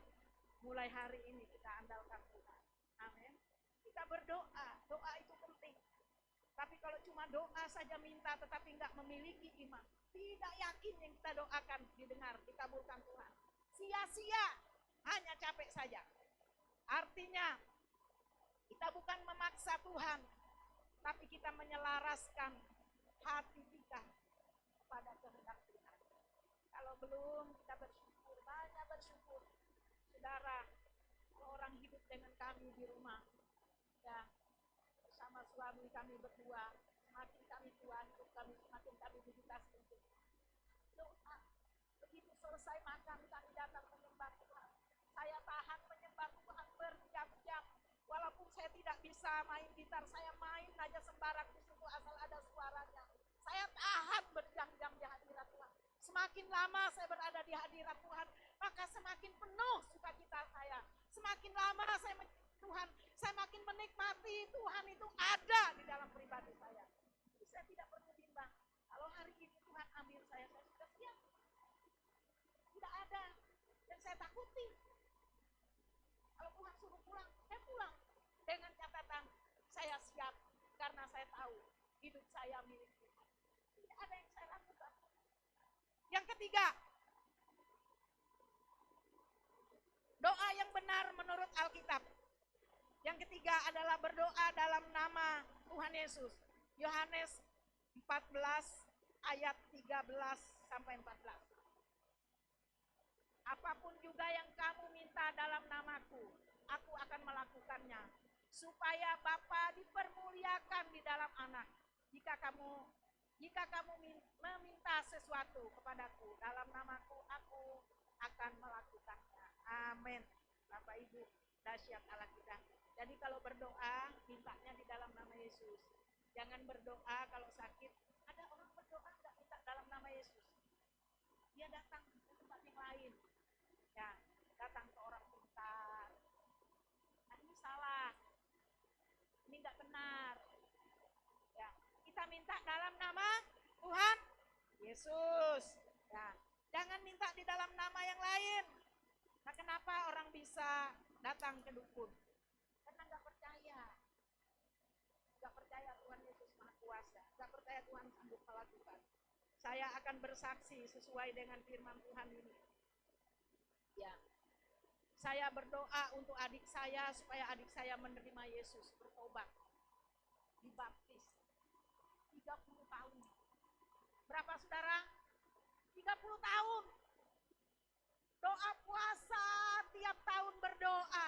Mulai hari ini kita andalkan Tuhan. Amin. Kita berdoa, doa itu penting. Tapi kalau cuma doa saja minta tetapi enggak memiliki iman, tidak yakin yang kita doakan didengar, dikabulkan Tuhan. Sia-sia, hanya capek saja. Artinya, kita bukan memaksa Tuhan, tapi kita menyelaraskan hati kita pada kehendak Tuhan. Kalau belum, kita bersyukur, banyak bersyukur. Saudara, orang hidup dengan kami di rumah, ya, bersama suami kami berdua, semakin kami tua, hidup kami semakin kami meditasi untuk doa. Begitu selesai makan, kami datang menyembah Tuhan. Saya tahan menyembah Tuhan berjam-jam. Walaupun saya tidak bisa main gitar, saya main aja sembarang di situ asal ada suaranya. Saya tahan berjam-jam di hadirat Tuhan. Semakin lama saya berada di hadirat Tuhan, maka semakin penuh sukacita saya. Semakin lama Tuhan, saya makin menikmati Tuhan itu ada di dalam pribadi saya. Jadi saya tidak perlu bimbang. Kalau hari ini Tuhan ambil saya sudah siap. Tidak ada yang saya takuti. Kalau Tuhan suruh pulang, saya pulang. Dengan catatan, saya siap. Karena saya tahu, hidup saya milik Tuhan. Tidak ada yang saya lakukan. Yang ketiga, doa yang benar menurut Alkitab. Yang ketiga adalah berdoa dalam nama Tuhan Yesus. Yohanes 14 ayat 13 sampai 14. Apapun juga yang kamu minta dalam namaku, aku akan melakukannya, supaya Bapa dipermuliakan di dalam Anak. Jika kamu meminta sesuatu kepadaku dalam namaku, aku akan melakukannya. Amin. Bapak Ibu, dahsyat Allah kita. Jadi kalau berdoa, mintanya di dalam nama Yesus. Jangan berdoa kalau sakit. Ada orang berdoa nggak minta dalam nama Yesus. Dia datang ke tempat yang lain. Ya, datang ke orang pintar. Nah, ini salah. Ini nggak benar. Ya, kita minta dalam nama Tuhan Yesus. Ya, jangan minta di dalam nama yang lain. Nah, kenapa orang bisa datang ke dukun? Karena nggak percaya. Nggak percaya Tuhan Yesus Maha Kuasa. Nggak percaya Tuhan sanggup melakukan. Saya akan bersaksi sesuai dengan firman Tuhan ini. Ya, saya berdoa untuk adik saya supaya adik saya menerima Yesus, bertobat, dibaptis. 30 tahun. Berapa saudara? 30 tahun. Doa puasa, tiap tahun berdoa.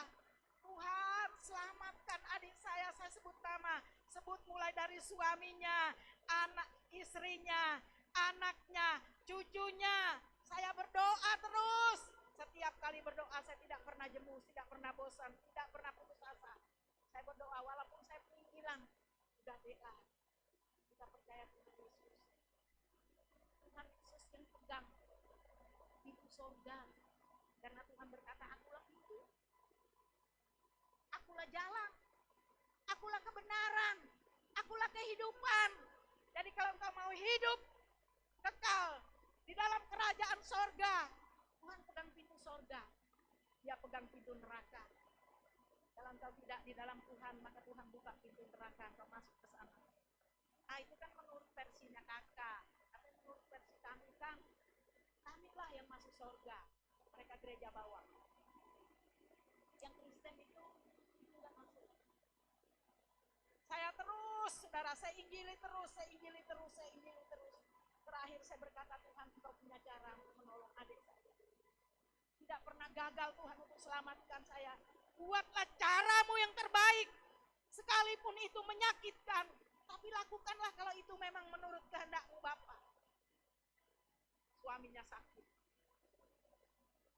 Tuhan selamatkan adik saya sebut nama. Sebut mulai dari suaminya, anak istrinya, anaknya, cucunya, Saya berdoa terus. Setiap kali berdoa saya tidak pernah jemu, tidak pernah bosan, tidak pernah putus asa. Saya berdoa walaupun saya pinggiran. Udah doa. Kita percaya Tuhan Yesus. Tuhan Yesus yang pegang pintu surga. Karena Tuhan berkata, akulah pintu. Akulah jalan. Akulah kebenaran. Akulah kehidupan. Jadi kalau engkau mau hidup kekal di dalam kerajaan sorga, Tuhan pegang pintu sorga. Dia pegang pintu neraka. Kalau engkau tidak di dalam Tuhan, maka Tuhan buka pintu neraka, engkau masuk ke sana. Nah itu kan menurut versinya kakak. Tapi menurut versi kami kan, kamilah yang masuk sorga. Mereka gereja bawah. Yang Kristen itu tidak masuk. Saya terus, saudara, saya injili terus. Terakhir saya berkata, Tuhan engkau punya cara untuk menolong adik saya. Tidak pernah gagal Tuhan untuk selamatkan saya. Buatlah caramu yang terbaik. Sekalipun itu menyakitkan. Tapi lakukanlah kalau itu memang menurut kehendakmu Bapa. Suaminya sakit.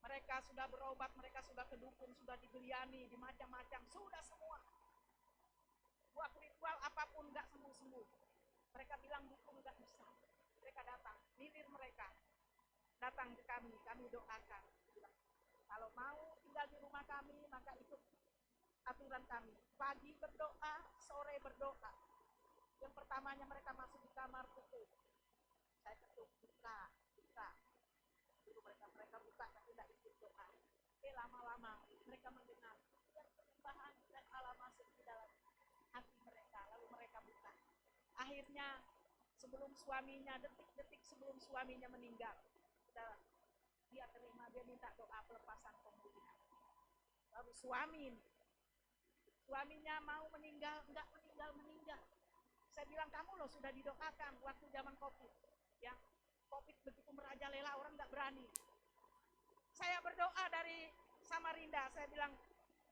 Mereka sudah berobat, mereka sudah ke dukun, sudah digeliani, di macam-macam, sudah semua. Buat ritual apapun enggak sembuh-sembuh. Mereka bilang dukun enggak bisa. Mereka datang, hilir mereka. Datang ke kami doakan. Bilang, kalau mau tinggal di rumah kami, maka ikut aturan kami. Pagi berdoa, sore berdoa. Yang pertamanya mereka masuk di kamar tutup. Saya ketuk, buka. Dulu mereka buka, tapi tidak ikut doa. Lama-lama mereka mendengar. Dan penyembahan dan Allah masuk di dalam hati mereka. Lalu mereka buka. Akhirnya sebelum suaminya, detik-detik sebelum suaminya meninggal, dia terima, dia minta doa pelepasan pemulihan. Lalu suaminya mau meninggal, enggak meninggal. Saya bilang, kamu loh sudah didoakan waktu zaman COVID. Ya, COVID begitu merajalela, orang enggak berani. Saya berdoa dari Samarinda, saya bilang,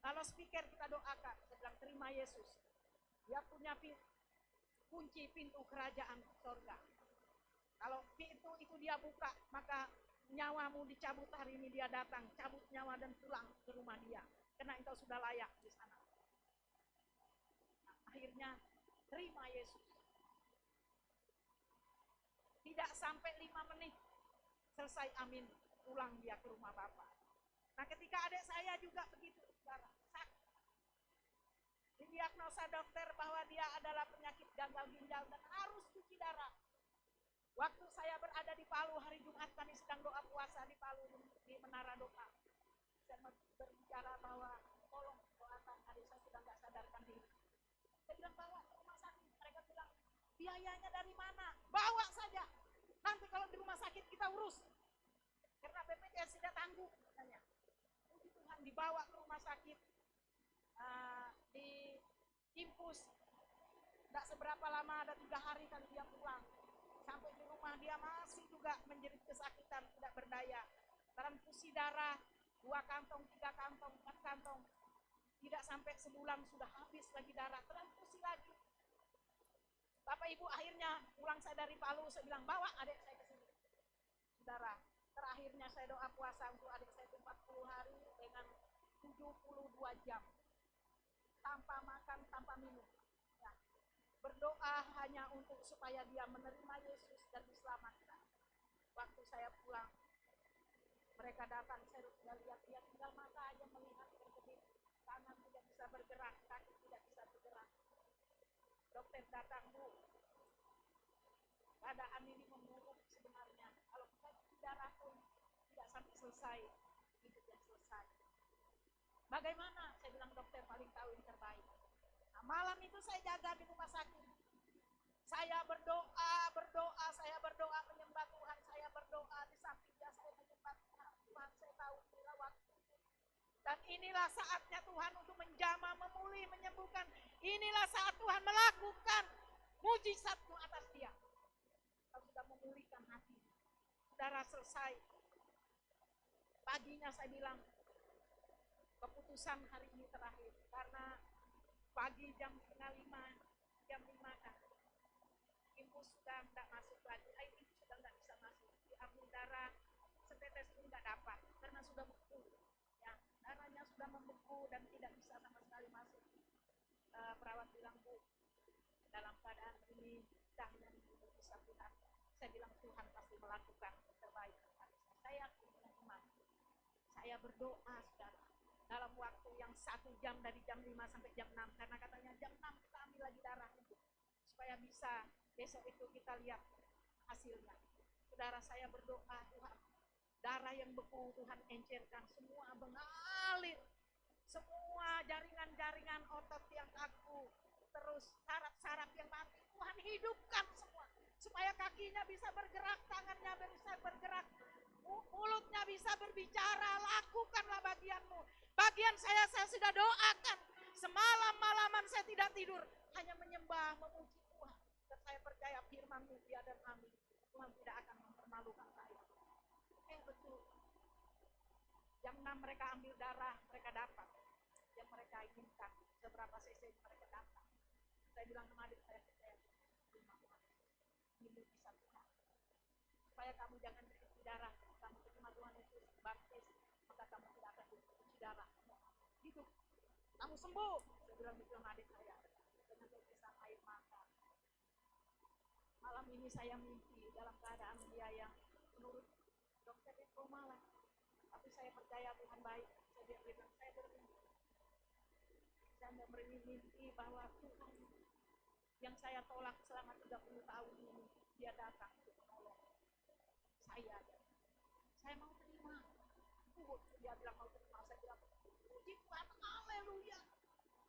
kalau speaker kita doakan. Saya bilang, terima Yesus. Dia punya kunci pintu kerajaan surga. Kalau pintu itu dia buka, maka nyawamu dicabut hari ini dia datang, cabut nyawa dan pulang ke rumah dia. Karena engkau sudah layak di sana. Nah, akhirnya terima Yesus. Tidak sampai 5 menit selesai amin, pulang dia ke rumah Bapak. Nah ketika adik saya juga begitu, saudara, sakit. Didiagnosa dokter bahwa dia adalah penyakit gagal ginjal dan harus cuci darah. Waktu saya berada di Palu hari Jumat, kami sedang doa puasa di Palu di Menara Doa. Saya berbicara bahwa tolong doakan, adik saya sudah nggak sadarkan diri. Saya bilang bawa ke rumah sakit. Mereka bilang biayanya dari mana? Bawa saja. Nanti kalau di rumah sakit kita urus. Karena BPJS tidak tangguh katanya. Puji Tuhan dibawa ke rumah sakit. Di impus. Tidak seberapa lama, ada 3 hari kali dia pulang. Sampai di rumah dia masih juga menjerit kesakitan, tidak berdaya. Transfusi darah, 2 kantong, 3 kantong, 4 kantong. Tidak sampai sebulan sudah habis lagi darah, transfusi lagi. Bapak Ibu akhirnya pulang saya dari Palu, saya bilang bawa adik saya ke sini. Saudara, terakhirnya saya doa puasa untuk adik saya itu 40 hari dengan 72 jam. Tanpa makan, tanpa minum. Ya. Berdoa hanya untuk supaya dia menerima Yesus dan diselamatkan. Waktu saya pulang, mereka datang, saya sudah lihat dia tinggal mata aja melihat berkedip. Tangan tidak bisa bergerak, kaki tidak bisa bergerak. Dokter datang, Bu. Keadaan ini memburuk sebenarnya. Kalau kita cuci darah pun tidak sampai selesai, hidupnya selesai. Bagaimana? Saya bilang dokter paling tahu yang terbaik. Nah, malam itu saya jaga di rumah sakit. Saya berdoa menyembah Tuhan, saya berdoa di sampingnya saya menyembah Tuhan. Tuhan saya tahu inilah waktu. Dan inilah saatnya Tuhan untuk menjamah, memulih, menyembuhkan. Inilah saat Tuhan melakukan mujizat-Mu atas dia. Kalau sudah memulihkan hati. Saudara selesai. Paginya saya bilang, keputusan hari ini terakhir. Karena pagi jam 4:30, jam 5 kan. Impus sudah tidak masuk lagi. Air impus sudah tidak bisa masuk. Diambil darah sudah membeku dan tidak bisa sama sekali masuk. Perawat bilang, Bu, dalam keadaan ini dah yang Ibu bisa Tuhan. Saya bilang Tuhan pasti melakukan yang terbaik. Saya yakin dengan iman. Saya berdoa, saudara, dalam waktu yang 1 jam dari jam 5 sampai jam 6. Karena katanya jam 6 kita ambil lagi darah itu. Supaya bisa besok itu kita lihat hasilnya. Saudara, saya berdoa, Tuhan, darah yang beku Tuhan encerkan, semua mengalir. Semua jaringan-jaringan otot yang kaku, terus saraf-saraf yang mati, Tuhan hidupkan semua. Supaya kakinya bisa bergerak, tangannya bisa bergerak, mulutnya bisa berbicara. Lakukanlah bagianmu. Bagian saya sudah doakan. Semalam-malaman saya tidak tidur, hanya menyembah, memuji Tuhan. Dan saya percaya firman-Mu ya dan amin. Tuhan tidak akan mempermalukan saya. Betul. Jam 6 mereka ambil darah, mereka dapat yang mereka inginkan. Seberapa cc mereka dapat. Saya bilang sama adik saya, ini bisa Tuhan. Supaya kamu jangan cuci darah, kamu terima Tuhan Yesus baptis, maka kamu tidak akan cuci darah. Gitu. Kamu sembuh. Saya bilang gitu sama adik saya dengan tetesan air mata. Malam ini saya mimpi dalam keadaan dia yang menurut dokter itu malah. Tapi saya percaya Tuhan baik. Saya bilang saya bermimpi. Saya bermimpi bahwa Tuhan yang saya tolak selama 30 tahun ini, dia datang untuk menolong saya. Saya mau terima. Dia bilang mau terima. Saya bilang, puji Tuhan, haleluya.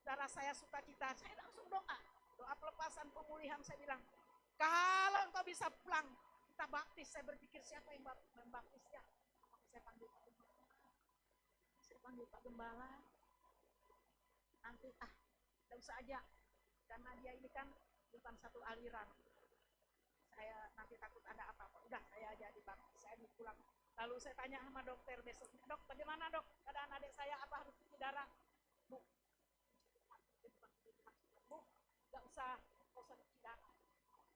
Darah saya sukacita. Saya langsung doa. Doa pelepasan pemulihan. Saya bilang, kalau engkau bisa pulang, kita baptis. Saya berpikir siapa yang membaptisnya. Saya panggil Pak Gembala. Saya panggil Pak Gembala. Nanti tidak usah aja. Karena dia ini kan bukan satu aliran. Saya nanti takut ada apa-apa. Udah, saya aja dibaptis. Saya mau pulang. Lalu saya tanya sama dokter besoknya, Dok, bagaimana dok? Keadaan adik saya apa harus cuci darah? Bu, nggak usah cuci darah.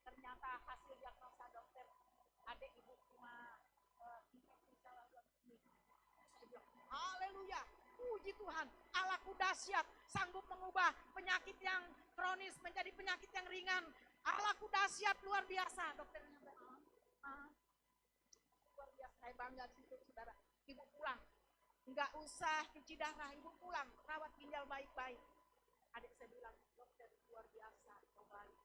Ternyata hasil diagnosa dokter, adik ibu cuma infeksi saluran kemih. Saya bilang, haleluya, puji Tuhan, Allahku dahsyat, sanggup mengubah penyakit yang kronis menjadi penyakit yang ringan. Allahku dahsyat, luar biasa. Dokternya bilang, luar biasa, saya bangga di situ, saudara. Ibu pulang, nggak usah cuci darah, ibu pulang, rawat ginjal baik-baik. Adik saya bilang, dokter luar biasa, kembali.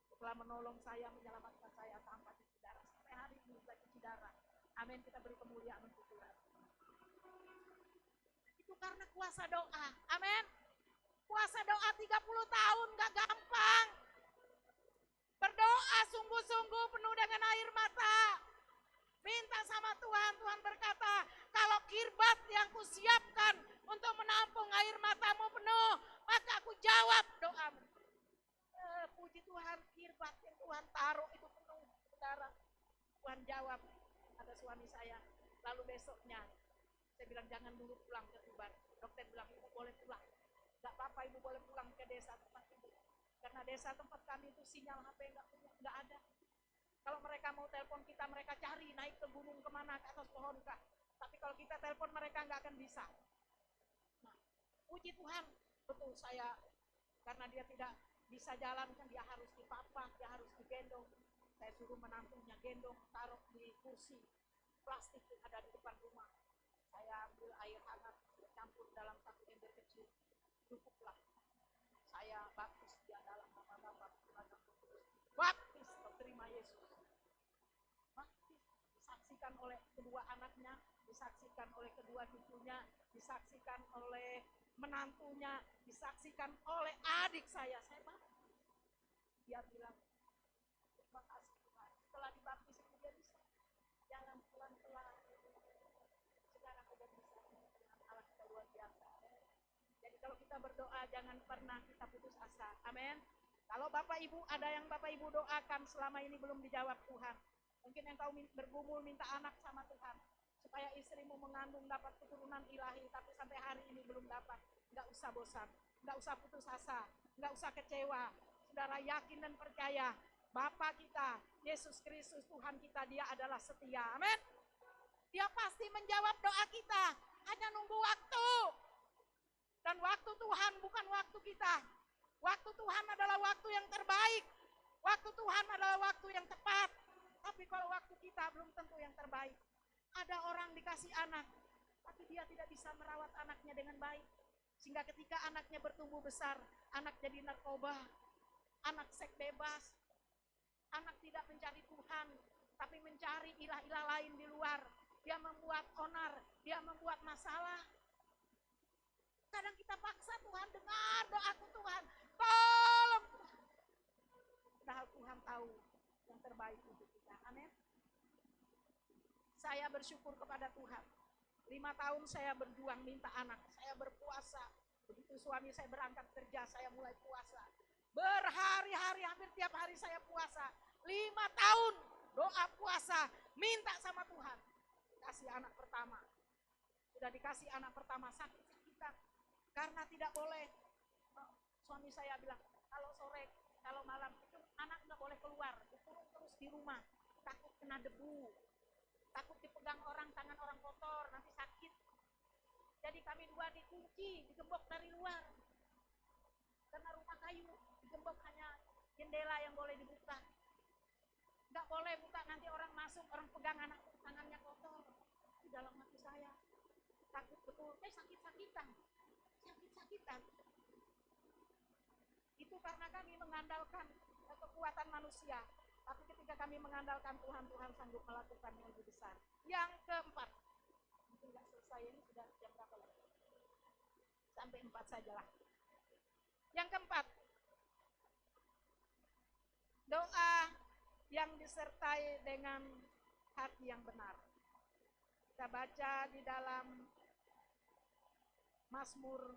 Setelah menolong saya, menyelamatkan saya tanpa cuci darah. Sampai hari ini saya cuci darah. Amin, kita beri kemuliaan untuk Tuhan. Itu karena kuasa doa. Amin. Kuasa doa 30 tahun gak gampang. Berdoa sungguh-sungguh penuh dengan air mata. Minta sama Tuhan. Tuhan berkata, kalau kirbat yang kusiapkan untuk menampung air matamu penuh, maka aku jawab doamu. Puji Tuhan, kirbat yang Tuhan taruh itu penuh, saudara. Tuhan jawab. Ada suami saya. Lalu besoknya, saya bilang jangan dulu pulang ke Tuban. Dokter bilang ibu boleh pulang. Gak apa-apa ibu boleh pulang ke desa tempat ibu. Karena desa tempat kami itu sinyal HP gak ada. Kalau mereka mau telepon kita, mereka cari naik ke gunung kemana, ke atas pohon kah. Tapi kalau kita telepon mereka gak akan bisa. Nah, puji Tuhan, betul saya, karena dia tidak bisa jalan kan dia harus dipapah, dia harus digendong. Saya suruh menantunya gendong, taruh di kursi plastik yang ada di depan rumah. Saya ambil air hangat, campur dalam satu ember kecil, cukuplah. Saya baptis dia dalam nama Bapa, Putra, dan Roh Kudus. Baptis, terima Yesus. Baptis, disaksikan oleh kedua anaknya, disaksikan oleh kedua cucunya, disaksikan oleh menantunya, disaksikan oleh adik saya. Saya baptis. Dia bilang, terima kasih Tuhan. Setelah dibaptis itu dia bisa jalan pelan-pelan. Sekarang udah bisa dengan Allah kita luar biasa. Jadi kalau kita berdoa jangan pernah kita putus asa. Amin. Kalau Bapak Ibu ada yang Bapak Ibu doakan selama ini belum dijawab Tuhan. Mungkin engkau bergumul minta anak sama Tuhan. Supaya istrimu mengandung dapat keturunan ilahi. Tapi sampai hari ini belum dapat. Nggak usah bosan. Nggak usah putus asa. Nggak usah kecewa. Saudara yakin dan percaya. Bapa kita, Yesus Kristus Tuhan kita, dia adalah setia. Amin. Dia pasti menjawab doa kita. Hanya nunggu waktu. Dan waktu Tuhan bukan waktu kita. Waktu Tuhan adalah waktu yang terbaik. Waktu Tuhan adalah waktu yang tepat. Tapi kalau waktu kita belum tentu yang terbaik. Ada orang dikasih anak, tapi dia tidak bisa merawat anaknya dengan baik. Sehingga ketika anaknya bertumbuh besar, anak jadi narkoba, anak seks bebas, anak tidak mencari Tuhan, tapi mencari ilah-ilah lain di luar. Dia membuat onar, dia membuat masalah. Kadang kita paksa Tuhan, dengar doaku Tuhan, tolong Tuhan. Padahal Tuhan tahu yang terbaik untuk kita. Amin. Saya bersyukur kepada Tuhan. 5 tahun saya berjuang minta anak, saya berpuasa. Begitu suami saya berangkat kerja, saya mulai puasa. Berhari-hari, hampir tiap hari saya puasa. 5 tahun doa puasa, minta sama Tuhan. Kasih anak pertama. Sudah dikasih anak pertama, sakit-sakitan. Karena tidak boleh. Suami saya bilang, kalau sore, kalau malam, itu anak nggak boleh keluar. Dikurung terus di rumah. Takut kena debu. Takut dipegang orang, tangan orang kotor, nanti sakit. Jadi kami dua dikunci, digembok dari luar. Karena rumah kayu, digembok hanya jendela yang boleh dibuka. Nggak boleh buka, nanti orang masuk, orang pegang anak, tangannya kotor. Di dalam hati saya, takut betul, sakit-sakitan. Sakit-sakitan. Itu karena kami mengandalkan kekuatan manusia. Tapi ketika kami mengandalkan Tuhan, Tuhan sanggup melakukan yang lebih besar. Yang keempat, mungkin nggak selesai, ini sudah jam berapa lagi? Sampai 4 sajalah. Yang keempat, doa yang disertai dengan hati yang benar. Kita baca di dalam Mazmur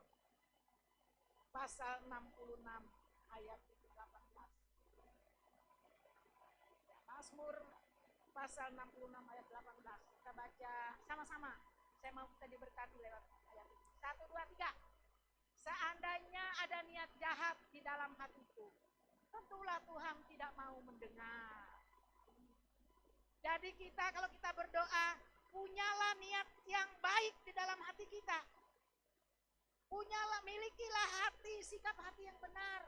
pasal 66 ayat 18. Mazmur pasal 66 ayat 18. Kita baca sama-sama. Saya mau kita diberkati lewat ayat ini. 1, 2, 3. Seandainya ada niat jahat di dalam hatiku, tentulah Tuhan tidak mau mendengar. Jadi kita kalau kita berdoa, punyalah niat yang baik di dalam hati kita. Punyalah, milikilah hati, sikap hati yang benar.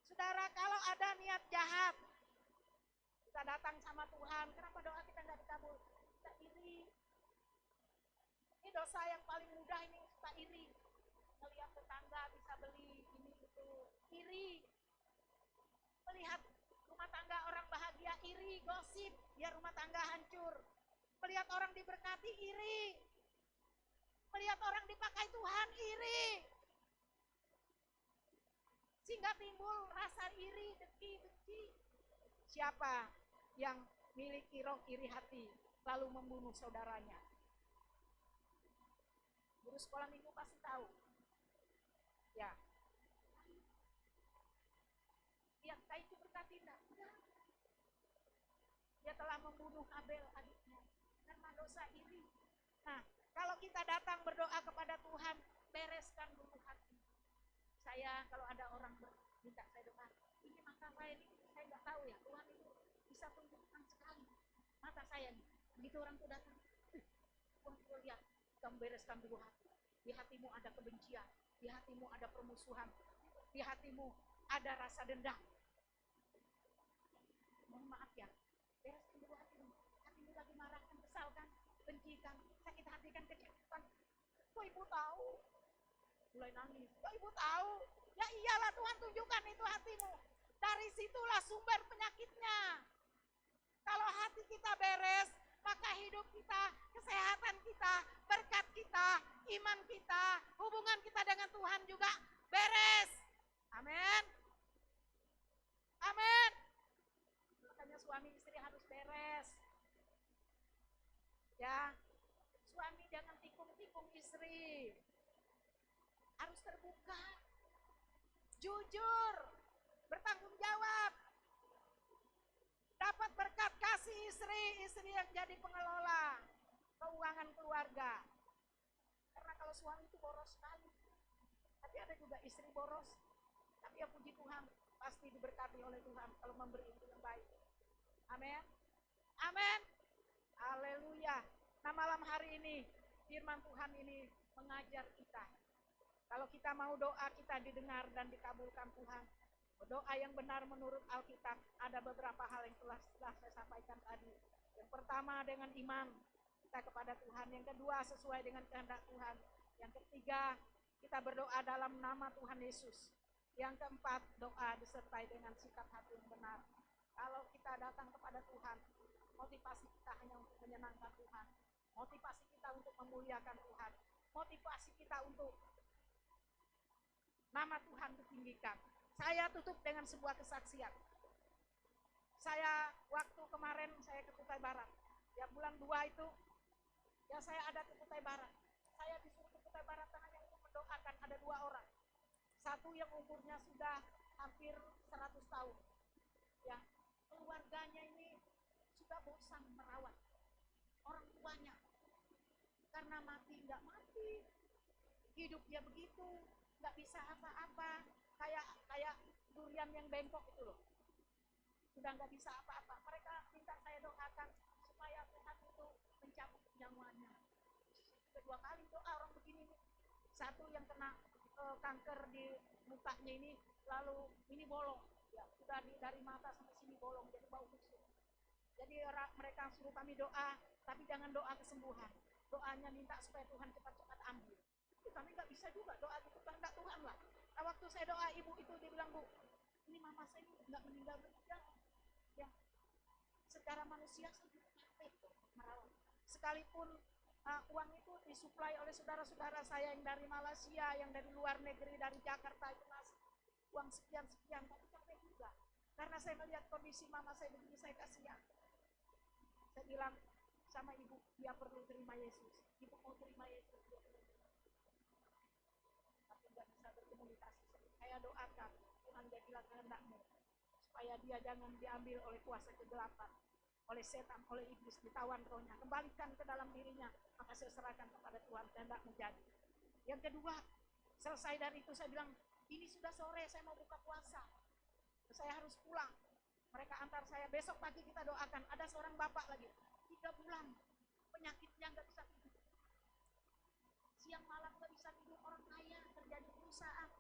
Saudara, kalau ada niat jahat, kita datang sama Tuhan, kenapa doa kita nggak dikabul? Kita iri. Ini dosa yang paling mudah, ini suka iri. Melihat tetangga bisa beli ini itu, iri. Melihat rumah tangga orang bahagia, iri, gosip, biar rumah tangga hancur. Melihat orang diberkati, iri. Melihat orang dipakai Tuhan, iri. Sehingga timbul rasa iri, dengki, benci. Siapa yang miliki roh iri hati lalu membunuh saudaranya? Guru sekolah minggu pasti tahu. Ya. Lihat Kain berkati enggak? Dia telah membunuh Abel adiknya karena dosa iri. Nah, kalau kita datang berdoa kepada Tuhan, bereskan dulu hati. Saya kalau ada orang minta saya doa, ini mata saya ini saya nggak tahu ya, Tuhan itu bisa tunjukkan sekali mata saya nih. Begitu orang itu datang, Tuhan itu lihat, kamu bereskan dulu hati. Di hatimu ada kebencian, di hatimu ada permusuhan, di hatimu ada rasa dendam. Mohon maaf ya, bereskan dulu hatimu. Hatimu lagi marah kan, kesal kan, benci kan, sakit hati kan, kecewa kan. Kok ibu tahu? Mulai nangis. Kok ibu tahu? Ya iyalah, Tuhan tunjukkan itu hatimu. Dari situlah sumber penyakitnya. Kalau hati kita beres, maka hidup kita, kesehatan kita, berkat kita, iman kita, hubungan kita dengan Tuhan juga beres. Amin. Amin. Makanya suami istri harus beres. Ya, suami jangan tikung-tikung istri. Harus terbuka, jujur, bertanggung jawab. Dapat berkat kasih istri yang jadi pengelola keuangan keluarga. Karena kalau suami itu boros sekali. Tapi ada juga istri boros. Tapi ya puji Tuhan, pasti diberkati oleh Tuhan kalau memberi itu yang baik. Amin. Amin. Haleluya. Nah, malam hari ini firman Tuhan ini mengajar kita Kalau kita mau doa kita didengar dan dikabulkan Tuhan. Doa yang benar menurut Alkitab ada beberapa hal yang telah saya sampaikan tadi. Yang pertama dengan iman kita kepada Tuhan. Yang kedua sesuai dengan kehendak Tuhan. Yang ketiga kita berdoa dalam nama Tuhan Yesus. Yang keempat doa disertai dengan sikap hati yang benar. Kalau kita datang kepada Tuhan, motivasi kita hanya untuk menyenangkan Tuhan. Motivasi kita untuk memuliakan Tuhan. Motivasi kita untuk nama Tuhan ditinggikan. Saya tutup dengan sebuah kesaksian. Saya waktu kemarin saya ke Kutai Barat. Ya bulan 2 itu, ya saya ada ke Kutai Barat. Saya disuruh ke Kutai Barat hanya untuk mendoakan ada 2 orang. Satu yang umurnya sudah hampir 100 tahun. Ya, keluarganya ini sudah bosan merawat orang tuanya. Karena mati nggak mati. Hidupnya begitu, nggak bisa apa-apa. Kayak durian yang bengkok itu loh. Sudah nggak bisa apa-apa. Mereka minta saya doakan supaya Tuhan itu mencabut nyawanya. Kedua kali doa orang begini nih. Satu yang kena kanker di mukanya ini, lalu ini bolong. Ya, sudah dari mata sampai sini bolong, jadi bau busuk. Jadi mereka suruh kami doa, tapi jangan doa kesembuhan. Doanya minta supaya Tuhan cepat-cepat ambil. Itu kami nggak bisa juga doa gitu, kehendak Tuhan lah. Nah, waktu saya doa ibu itu dia bilang, Bu, ini mama saya ini nggak meninggal. Ya, secara manusia saya capek merawat. Sekalipun uang itu disuplai oleh saudara-saudara saya yang dari Malaysia, yang dari luar negeri, dari Jakarta itu masih uang sekian-sekian, tapi capek juga. Karena saya melihat kondisi mama saya begini, saya kasihan. Saya bilang sama ibu, dia perlu terima Yesus. Ibu mau terima Yesus. Tapi nggak bisa berkomunikasi. Saya doakan, Tuhan jadilah kehendak-Mu. Supaya dia jangan diambil oleh kuasa kegelapan, oleh setan, oleh iblis, ditawan rohnya. Kembalikan ke dalam dirinya, maka saya serahkan kepada Tuhan, kehendak menjadi. Yang kedua, selesai dari itu saya bilang, ini sudah sore, saya mau buka puasa. Saya harus pulang. Mereka antar saya, besok pagi kita doakan. Ada seorang bapak lagi, 3 bulan, penyakitnya nggak bisa tidur. Siang malam nggak bisa tidur, orang kaya, kerja di perusahaan,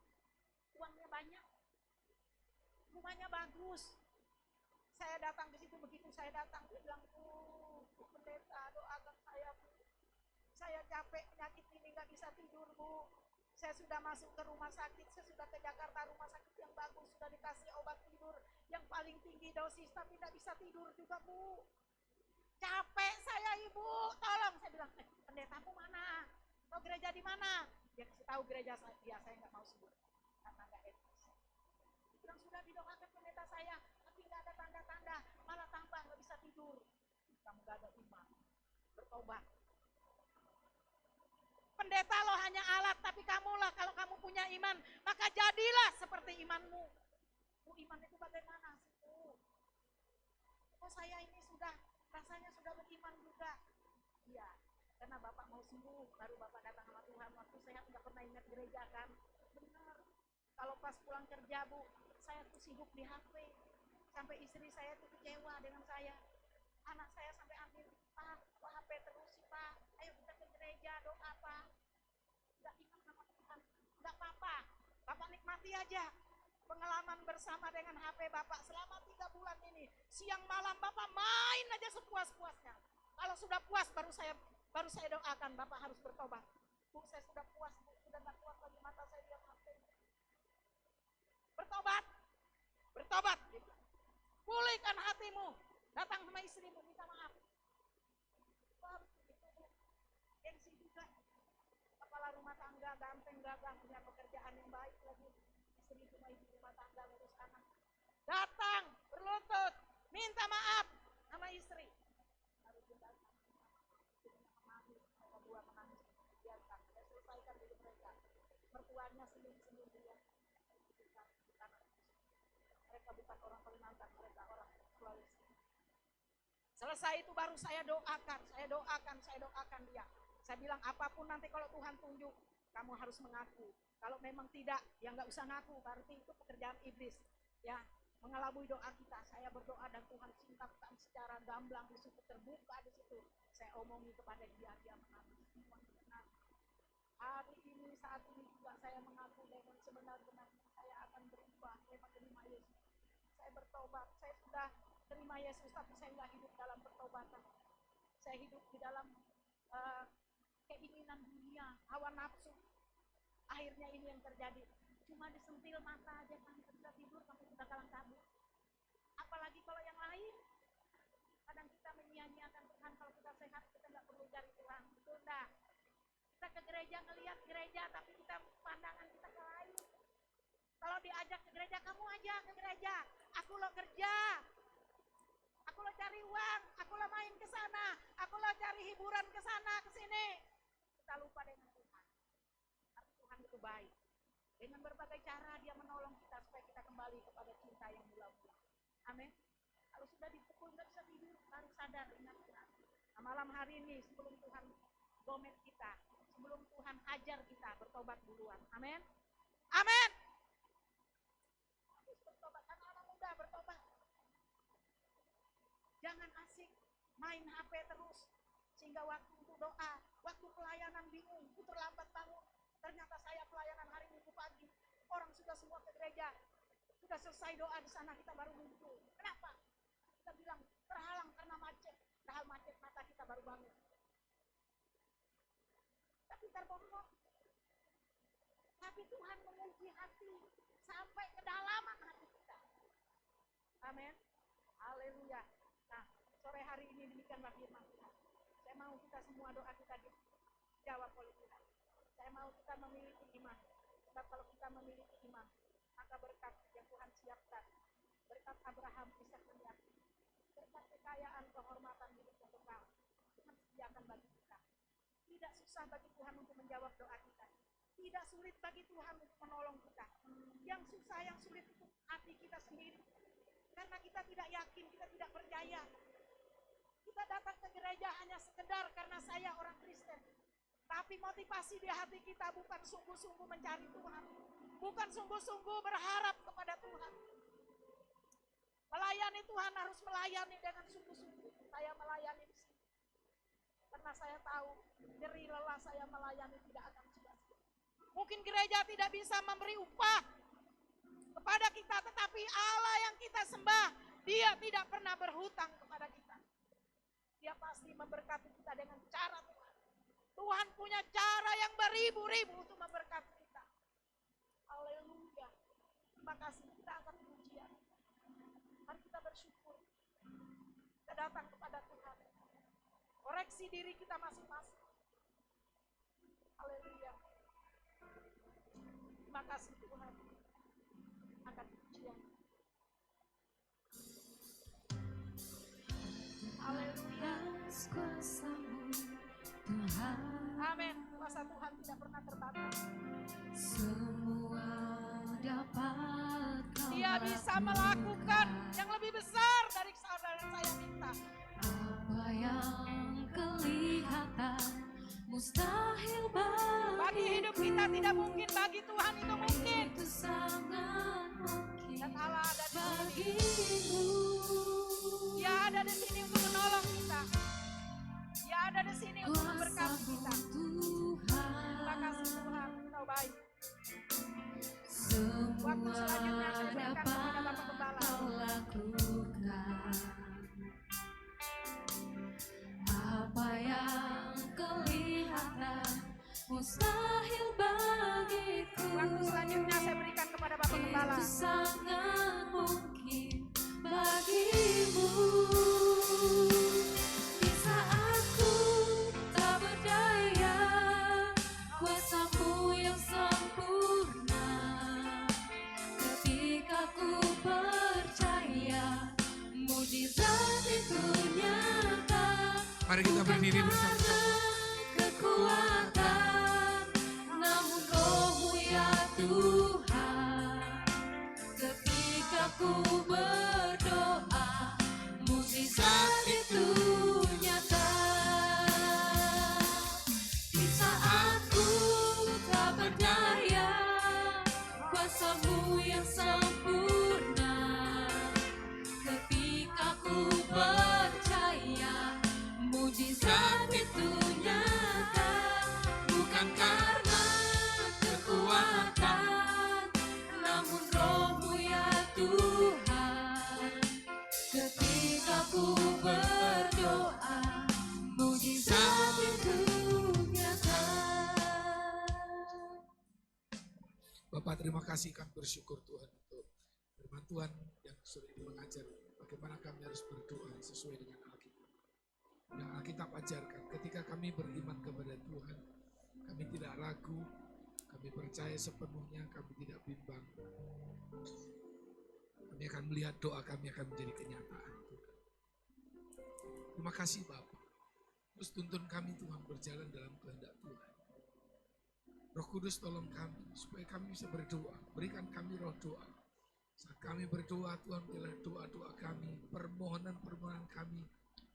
uangnya banyak, rumahnya bagus. Saya datang ke situ, begitu saya datang, dia bilang, Bu pendeta, doakan saya, Bu. Saya capek, penyakit ini nggak bisa tidur, Bu. Saya sudah masuk ke rumah sakit, saya sudah ke Jakarta, rumah sakit yang bagus, sudah dikasih obat tidur yang paling tinggi dosis, tapi nggak bisa tidur juga, Bu. Capek saya, Ibu, tolong. Saya bilang, pendetamu mana? Tahu gereja di mana? Dia kasih tahu gereja saya, saya nggak mau sebut karena nggak etis. Dia bilang, sudah didoakan pendeta saya, tapi nggak ada tanda-tanda, malah tambah nggak bisa tidur. Kamu nggak ada iman, bertobat. Pendeta lo hanya alat, tapi kamulah kalau kamu punya iman, maka jadilah seperti imanmu. Bu, iman itu bagaimana sih, Bu? Oh, saya ini sudah, rasanya sudah beriman juga. Iya, karena Bapak mau sembuh, baru Bapak datang sama Tuhan. Waktu sehat nggak pernah ingat gereja kan? Benar. Kalau pas pulang kerja, Bu, saya tuh sibuk di HP. Sampai istri saya tuh kecewa dengan saya. Anak saya sampai ambil, Pak, kok HP terus sih, Pak? Ayo kita ke gereja, doa, Pak. Nggak ingat sama Tuhan. Nggak apa-apa, Bapak nikmati aja pengalaman bersama dengan HP Bapak selama 3 bulan ini. Siang malam Bapak main aja sepuas-puasnya. Kalau sudah puas baru saya doakan Bapak harus bertobat. Bu, saya sudah puas, Bu, sudah nggak kuat lagi mata saya lihat HP. Bertobat, bertobat. Gitu. Pulihkan hatimu. Datang sama istrimu, minta maaf. Harus begitu, Bu. Gengsi juga. Kepala rumah tangga, ganteng, gagah, punya pekerjaan yang baik lagi. Istri cuma ibu rumah tangga, ngurus anak. Datang, berlutut, minta maaf sama istri. Harus datang. Menangis, sama 2 menangis. Biarkan, saya selesaikan dulu mereka. Mertuanya senyum-senyum dia. Mereka bukan orang Kalimantan, mereka orang Sulawesi. Selesai itu baru saya doakan dia. Saya bilang apapun nanti kalau Tuhan tunjuk, kamu harus mengaku. Kalau memang tidak, ya nggak usah ngaku, berarti itu pekerjaan iblis. Ya, mengelabui doa kita. Saya berdoa dan Tuhan singkapkan secara gamblang di situ, terbuka di situ. Saya omongi kepada dia menangis. Hari ini, saat ini juga saya mengaku dengan sebenar-benarnya saya akan berubah lewat terima Yesus. Saya bertobat, saya sudah terima Yesus, tapi saya nggak hidup dalam pertobatan. Saya hidup di dalam keinginan dunia, hawa nafsu. Akhirnya ini yang terjadi. Cuma disentil mata aja kan kita tidur sampai kita kalang kabut. Apalagi kalau yang lain. Kadang kita menyia-nyiakan Tuhan, kalau kita sehat kita nggak perlu cari Tuhan. Betul enggak? Kita ke gereja ngelihat gereja, tapi kita pandangan kita ke lain. Kalau diajak ke gereja, kamu aja ke gereja. Aku lo kerja. Aku lo cari uang, aku lo main ke sana, aku lo cari hiburan ke sana, ke sini. Kita lupa dengan Tuhan. Tapi Tuhan itu baik. Dengan berbagai cara dia menolong kita supaya kita kembali kepada cinta yang mula-mula. Amin. Kalau sudah dipukul nggak bisa tidur, baru sadar ingat Tuhan. Nah, malam hari ini sebelum Tuhan gomet kita, sebelum Tuhan ajar kita, bertobat duluan. Amin. Amin. Harus bertobat, anak-anak muda bertobat. Jangan asik main HP terus sehingga waktu untuk doa, waktu pelayanan bingung, itu terlambat bangun. Ternyata saya pelayanan hari Minggu pagi, orang sudah semua ke gereja, sudah selesai doa di sana kita baru muncul. Kenapa? Kita bilang terhalang karena macet, padahal macet mata kita baru bangun. Tapi terbongkar. Tapi Tuhan menguji hati sampai kedalaman hati kita. Amin. Haleluya. Nah, sore hari ini demikianlah firman Tuhan. Saya mau kita semua doa kita dijawab oleh Tuhan. Saya mau kita memiliki iman. Sebab kalau kita memiliki iman, maka berkat yang Tuhan siapkan, berkat Abraham, Ishak dan Yakub, berkat kekayaan, kehormatan, hidup yang kekal, Tuhan sediakan bagi kita. Tidak susah bagi Tuhan untuk menjawab doa kita. Tidak sulit bagi Tuhan untuk menolong kita. Yang susah, yang sulit itu hati kita sendiri. Karena kita tidak yakin, kita tidak percaya. Kita datang ke gereja hanya sekedar karena saya orang Kristen. Tapi motivasi di hati kita bukan sungguh-sungguh mencari Tuhan. Bukan sungguh-sungguh berharap kepada Tuhan. Melayani Tuhan harus melayani dengan sungguh-sungguh. Saya melayani di sini. Karena saya tahu nyeri lelah saya melayani tidak akan sia-sia. Mungkin gereja tidak bisa memberi upah kepada kita, tetapi Allah yang kita sembah, Dia tidak pernah berhutang kepada kita. Dia pasti memberkati kita dengan cara Tuhan. Tuhan punya cara yang beribu-ribu untuk memberkati kita. Haleluya. Terima kasih, kita akan pujian. Mari kita bersyukur. Kita datang kepada Tuhan. Koreksi diri kita masing-masing. Haleluya. Terima kasih Tuhan. Akan pujian. Haleluya. Amin. Kuasa Tuhan tidak pernah terbatas. Semua dapat Dia bisa melakukan yang lebih besar dari saudara saya minta. apa yang kelihatan mustahil Bagi hidup kita tidak mungkin, bagi Tuhan itu mungkin. itu sangat mungkin Dan Allah ada di sini. bagimu. Dia ada di sini untuk menolong kita. Dia ada di sini untuk memberkati kita. Terima kasih Tuhan, Engkau baik. Waktu selanjutnya saya berikan kepada Bapak Gembala. Apa yang kelihatan mustahil bagiku, Waktu selanjutnya saya berikan kepada Bapak Gembala. itu sangat mungkin bagimu. Di saat ku tak berdaya, kuasa-Mu yang sempurna. Ketika ku percaya, mujizat itu nyata. Mari kita berdiri bersama-sama. Kekuatan, namun Roh-Mu ya Tuhan. Ketika ku berdoa, mujizat itu nyata. Di saat ku tak berdaya, kuasa-Mu yang sempurna. Ketika ku percaya, mujizat itu Bapa, terima kasih kami bersyukur Tuhan untuk firman Tuhan yang sore ini mengajar bagaimana kami harus berdoa sesuai dengan Alkitab. Yang Alkitab ajarkan ketika kami beriman kepada Tuhan, kami tidak ragu, kami percaya sepenuhnya, kami tidak bimbang. Kami akan melihat doa kami akan menjadi kenyataan. Terima kasih Bapa. Terus tuntun kami Tuhan berjalan dalam kehendak Tuhan. Roh Kudus tolong kami supaya kami bisa berdoa. Berikan kami roh doa. Saat kami berdoa Tuhan, biarlah doa-doa kami, permohonan-permohonan kami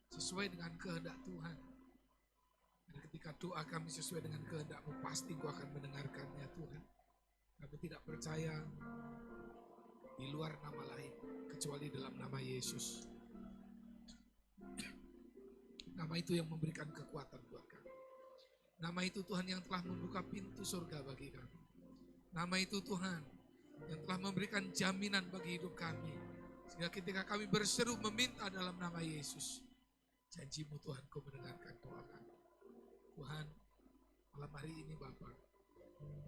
sesuai dengan kehendak Tuhan. Dan ketika doa kami sesuai dengan kehendak-Mu, pasti Engkau akan mendengarkannya Tuhan. Kami tidak percaya di luar nama lain kecuali dalam nama Yesus. Nama itu yang memberikan kekuatan buat kami. Nama itu Tuhan yang telah membuka pintu surga bagi kami. Nama itu Tuhan yang telah memberikan jaminan bagi hidup kami. Sehingga ketika kami berseru meminta dalam nama Yesus, janji-Mu Tuhan, Kau mendengarkan doa kami. Tuhan, malam hari ini Bapa,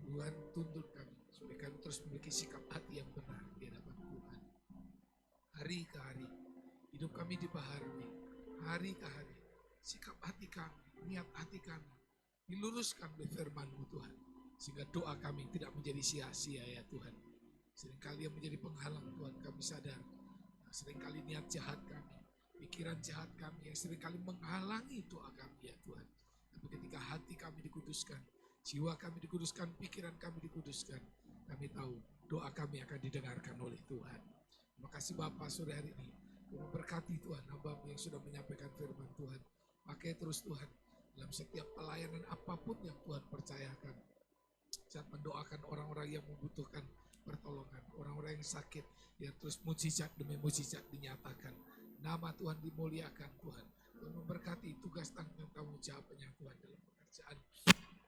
Tuhan tuntun kami supaya kami terus memiliki sikap hati yang benar di hadapan Tuhan. Hari ke hari, hidup kami dibaharui. Hari ke hari, sikap hati kami, niat hati kami diluruskan oleh firman-Mu Tuhan. Sehingga doa kami tidak menjadi sia-sia ya Tuhan. Seringkali yang menjadi penghalang Tuhan kami sadar. Seringkali niat jahat kami, pikiran jahat kami yang seringkali menghalangi doa kami ya Tuhan. Tapi ketika hati kami dikuduskan, jiwa kami dikuduskan, pikiran kami dikuduskan, kami tahu doa kami akan didengarkan oleh Tuhan. Terima kasih Bapa sore hari ini. Kau memberkati Tuhan hamba-Mu yang sudah menyampaikan firman Tuhan. Pakai terus Tuhan dalam setiap pelayanan apapun yang Tuhan percayakan. Saat mendoakan orang-orang yang membutuhkan pertolongan, orang-orang yang sakit, biar terus mujizat demi mujizat dinyatakan. Nama Tuhan dimuliakan Tuhan. Tuhan memberkati tugas tanggung jawabnya Tuhan dalam pekerjaan.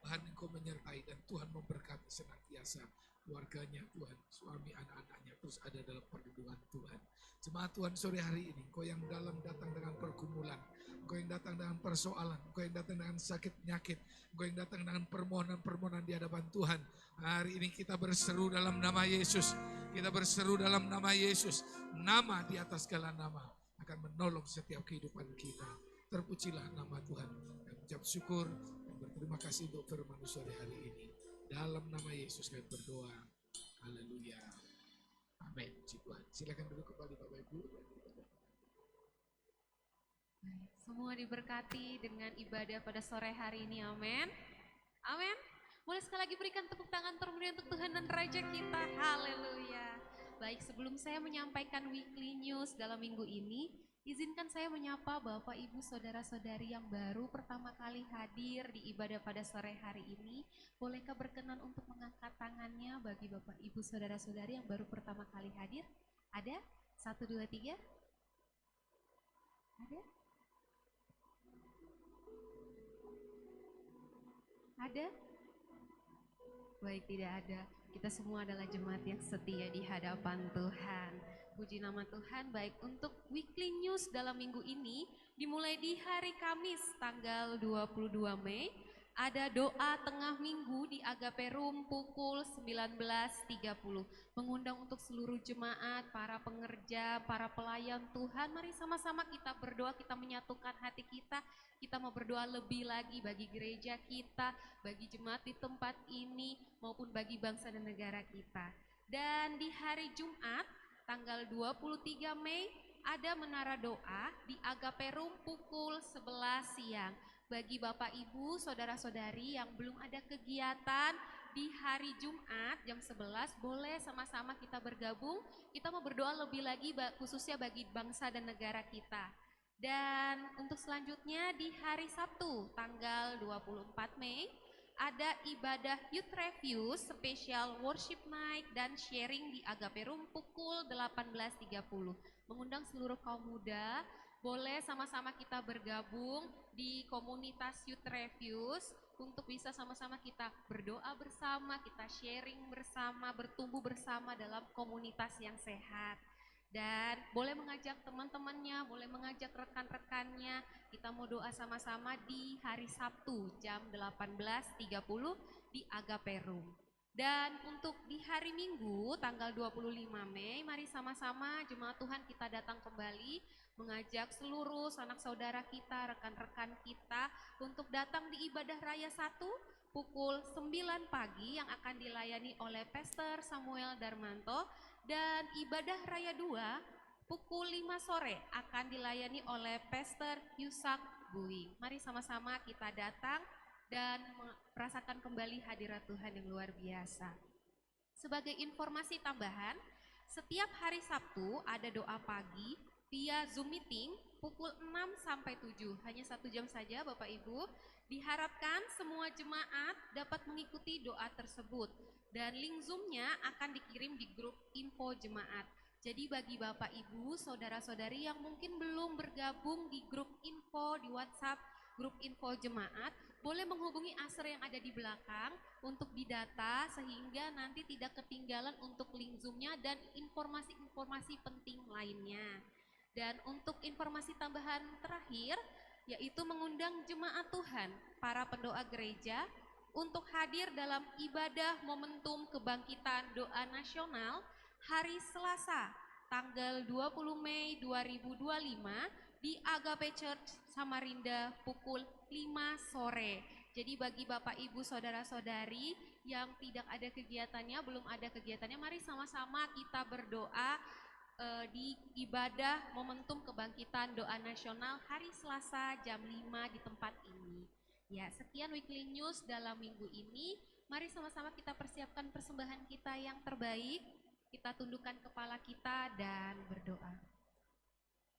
Tuhan Engkau menyertai dan Tuhan memberkati senantiasa keluarganya Tuhan, suami anak-anaknya terus ada dalam perlindungan Tuhan. Jemaat Tuhan sore hari ini, Engkau yang dalam datang dengan pergumulan, Engkau yang datang dengan persoalan, Engkau yang datang dengan sakit penyakit, Engkau yang datang dengan permohonan-permohonan di hadapan Tuhan. Hari ini kita berseru dalam nama Yesus, kita berseru dalam nama Yesus, nama di atas segala nama akan menolong setiap kehidupan kita. Terpujilah nama Tuhan. Dan ucap syukur dan berterima kasih untuk firman sore hari ini. Dalam nama Yesus kami berdoa. Haleluya. Amin. Puji Tuhan. Silakan duduk kembali Bapak Ibu. Semua diberkati dengan ibadah pada sore hari ini, amin. Amin. Boleh sekali lagi berikan tepuk tangan termeriah untuk Tuhan dan Raja kita, haleluya. Baik, sebelum saya menyampaikan weekly news dalam minggu ini, izinkan saya menyapa Bapak, Ibu, Saudara-saudari yang baru pertama kali hadir di ibadah pada sore hari ini. Bolehkah berkenan untuk mengangkat tangannya bagi Bapak, Ibu, Saudara-saudari yang baru pertama kali hadir? Ada? 1, 2, 3? Ada? Ada? Baik, tidak ada. Kita semua adalah jemaat yang setia di hadapan Tuhan. Puji nama Tuhan. Baik, untuk weekly news dalam minggu ini dimulai di hari Kamis tanggal 22 Mei. Ada doa tengah minggu di Agape Room pukul 19.30. Mengundang untuk seluruh jemaat, para pengerja, para pelayan Tuhan. Mari sama-sama kita berdoa, kita menyatukan hati kita. Kita mau berdoa lebih lagi bagi gereja kita, bagi jemaat di tempat ini, maupun bagi bangsa dan negara kita. Dan di hari Jumat, tanggal 23 Mei, ada menara doa di Agape Room pukul 11 siang. Bagi Bapak Ibu, Saudara-saudari yang belum ada kegiatan di hari Jumat jam 11, boleh sama-sama kita bergabung. Kita mau berdoa lebih lagi khususnya bagi bangsa dan negara kita. Dan untuk selanjutnya di hari Sabtu tanggal 24 Mei, ada ibadah Youth Review Special Worship Night dan Sharing di Agape Room pukul 18.30. Mengundang seluruh kaum muda, boleh sama-sama kita bergabung di komunitas Youth Reviews untuk bisa sama-sama kita berdoa bersama, kita sharing bersama, bertumbuh bersama dalam komunitas yang sehat. Dan boleh mengajak teman-temannya, boleh mengajak rekan-rekannya. Kita mau doa sama-sama di hari Sabtu jam 18.30 di Agape Room. Dan untuk di hari Minggu tanggal 25 Mei, mari sama-sama jemaat Tuhan kita datang kembali mengajak seluruh sanak saudara kita, rekan-rekan kita untuk datang di ibadah raya 1 pukul 9 pagi yang akan dilayani oleh Pastor Samuel Darmanto, dan ibadah raya 2 pukul 5 sore akan dilayani oleh Pastor Yusak Buing. Mari sama-sama kita datang dan merasakan kembali hadirat Tuhan yang luar biasa. Sebagai informasi tambahan, setiap hari Sabtu ada doa pagi via Zoom meeting pukul 6 sampai 7. Hanya 1 jam saja Bapak Ibu. Diharapkan semua jemaat dapat mengikuti doa tersebut. Dan link Zoom-nya akan dikirim di grup info jemaat. Jadi bagi Bapak Ibu, saudara-saudari yang mungkin belum bergabung di grup info di WhatsApp, grup info jemaat, boleh menghubungi Aser yang ada di belakang untuk didata sehingga nanti tidak ketinggalan untuk link Zoom-nya dan informasi-informasi penting lainnya. Dan untuk informasi tambahan terakhir, yaitu mengundang jemaat Tuhan, para pendoa gereja, untuk hadir dalam ibadah momentum kebangkitan doa nasional hari Selasa, tanggal 20 Mei 2025, di Agape Church Samarinda pukul 5 sore. Jadi bagi Bapak Ibu saudara-saudari yang tidak ada kegiatannya, belum ada kegiatannya, mari sama-sama kita berdoa di ibadah momentum kebangkitan doa nasional hari Selasa jam 5 di tempat ini. Ya, sekian Weekly News dalam minggu ini. Mari sama-sama kita persiapkan persembahan kita yang terbaik. Kita tundukkan kepala kita dan berdoa.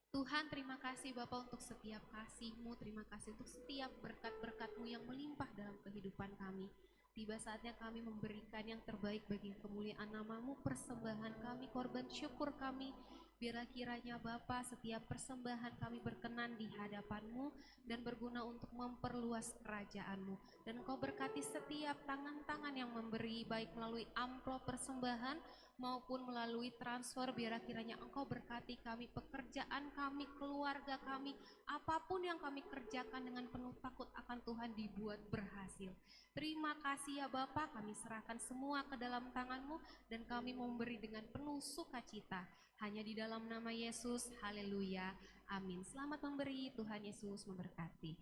Tuhan, terima kasih Bapa untuk setiap kasih-Mu, terima kasih untuk setiap berkat-berkat-Mu yang melimpah dalam kehidupan kami. Tiba saatnya kami memberikan yang terbaik bagi kemuliaan nama-Mu, persembahan kami, korban syukur kami. Biarlah kiranya Bapa setiap persembahan kami berkenan di hadapan-Mu dan berguna untuk memperluas kerajaan-Mu. Dan Engkau berkati setiap tangan-tangan yang memberi, baik melalui amplop persembahan maupun melalui transfer. Biarlah kiranya Engkau berkati kami, pekerjaan kami, keluarga kami, apapun yang kami kerjakan dengan penuh takut akan Tuhan dibuat berhasil. Terima kasih ya Bapa, kami serahkan semua ke dalam tangan-Mu dan kami memberi dengan penuh sukacita. Hanya di dalam nama Yesus, haleluya, amin. Selamat memberi, Tuhan Yesus memberkati.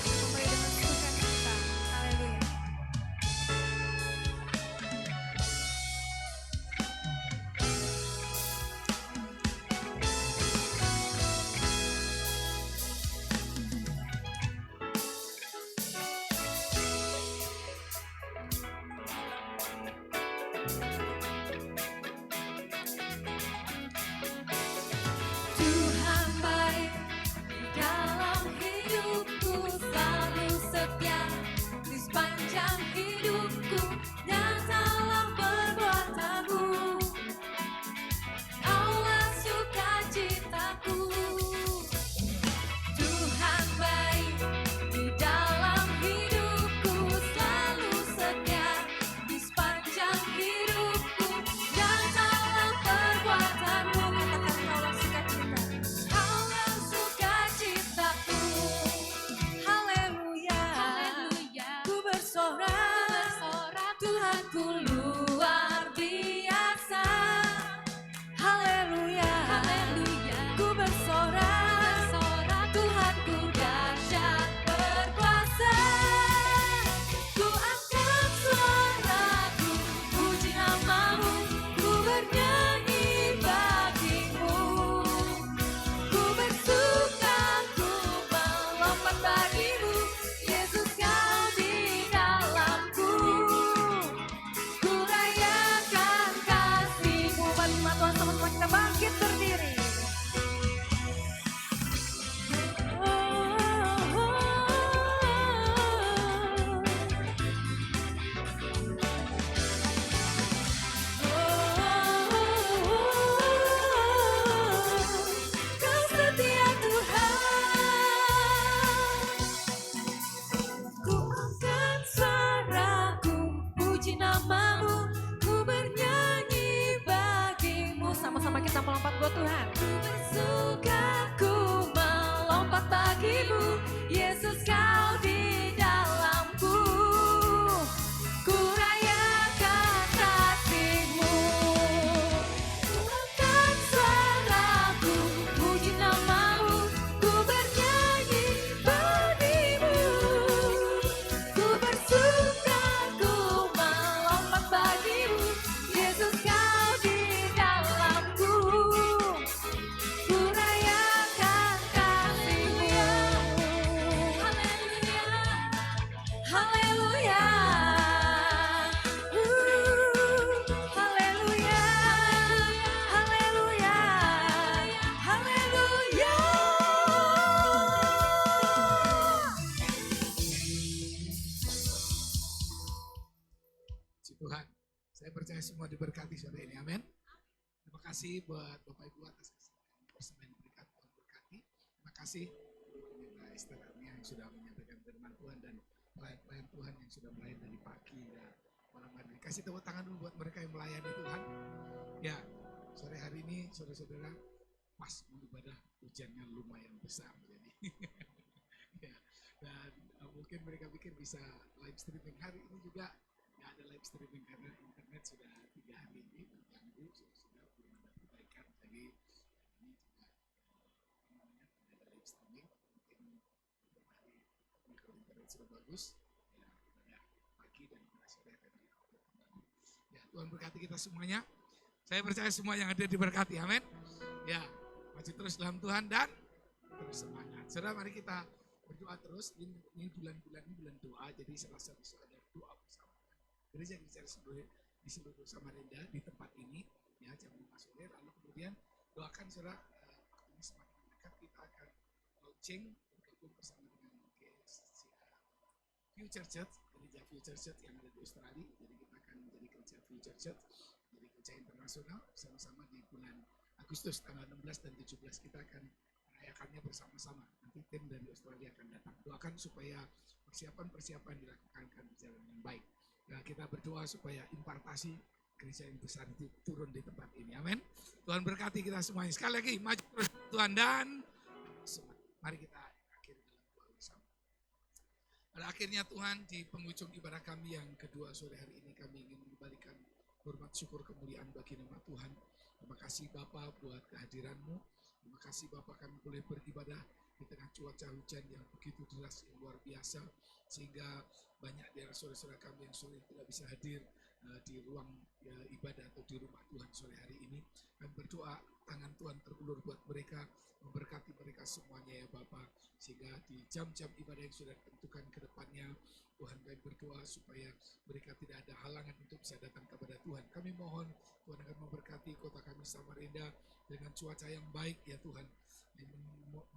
Memberi dengan sukacita. Haleluya. Tuhan baik di dalam hidupku, selalu setia di sepanjang hidupku. Nyatalah perbuatan-Mu, Kaulah sukacitaku. Tuhan baik di dalam hidupku, selalu setia di sepanjang hidupku. Nyatalah perbuatan-Mu, katakan Kaulah sukacita. Kaulah sukacitaku. Haleluya. Haleluya. Ku bersorak, Tuhanku luar biasa. Haleluya. Haleluya. Ku bersorak, Tuhanku dahsyat berkuasa. Ku angkat suaraku, puji nama-Mu, ku bernyanyi bagi-Mu. Ku bersuka, ku melompat bagi-Mu, Yesus Kau di dalamku. Ku rayakan kasih-Mu. Mari Tuhan sama-sama kita bangkit berdiri. Kau setia Tuhan. Ku angkat suaraku, puji nama-Mu, ku bernyanyi bagi-Mu. Sama-sama kita melompat buat Tuhan. Ku bersuka, ku melompat bagi-Mu, Yesus Kau di kasih buat Bapak Ibu atas persembahan berkat Tuhan berkati. Terima kasih Pendeta Esther Arnia yang sudah menyampaikan firman Tuhan dan pelayan Tuhan yang sudah melayani dari pagi dan malam hari. Kasih tepuk tangan dulu buat mereka yang melayani Tuhan. Ya, sore hari ini saudara-saudara pas mau ibadah hujannya lumayan besar jadi. Ya, dan mungkin mereka pikir bisa live streaming hari ini juga nggak ada live streaming karena internet sudah 3 hari ini terganggu sudah belum ada perbaikan jadi ini juga namanya tidak ada live streaming mungkin beberapa hari ini kalau internet sudah bagus ya pada pagi dan pada sore akan di-upload kembali. Ya Tuhan berkati kita semuanya. Saya percaya semua yang ada diberkati, amin. Ya maju terus dalam Tuhan dan terus semangat. Saudara mari kita berdoa terus. Ini bulan-bulan ini bulan doa, jadi Selasa besok ada doa bersama. Gereja-gereja di seluruh Samarinda di tempat ini, ya jam 5 sore. Lalu kemudian doakan saudara waktu ini semakin dekat kita akan launching bergabung bersama dengan Future Church, gereja Future Church yang ada di Australia. Jadi kita akan menjadi gereja Future Church, jadi gereja internasional sama-sama di bulan Agustus tanggal 16 dan 17 kita akan merayakannya bersama-sama. Nanti tim dari Australia akan datang. Doakan supaya persiapan-persiapan dilakukan akan berjalan dengan baik. Nah, kita berdoa supaya impartasi gereja yang besar itu turun di tempat ini. Amin. Tuhan berkati kita semuanya. Sekali lagi maju terus Tuhan dan mari kita akhiri dalam doa bersama. Pada akhirnya Tuhan di penghujung ibadah kami yang kedua sore hari ini kami ingin mengembalikan hormat syukur kemuliaan bagi nama Tuhan. Terima kasih Bapa buat kehadiran-Mu. Terima kasih Bapa kami boleh beribadah di tengah cuaca hujan yang begitu deras yang luar biasa. Sehingga banyak dari saudara-saudara kami yang sore tidak bisa hadir di ruang ibadah atau di rumah Tuhan sore hari ini. Kami berdoa tangan Tuhan terulur buat mereka, memberkati mereka semuanya ya Bapa. Sehingga di jam-jam ibadah yang sudah ditentukan ke depannya, Tuhan kami berdoa supaya mereka tidak ada halangan untuk bisa datang kepada Tuhan. Kami mohon Tuhan akan memberkati kota kami Samarinda dengan cuaca yang baik ya Tuhan.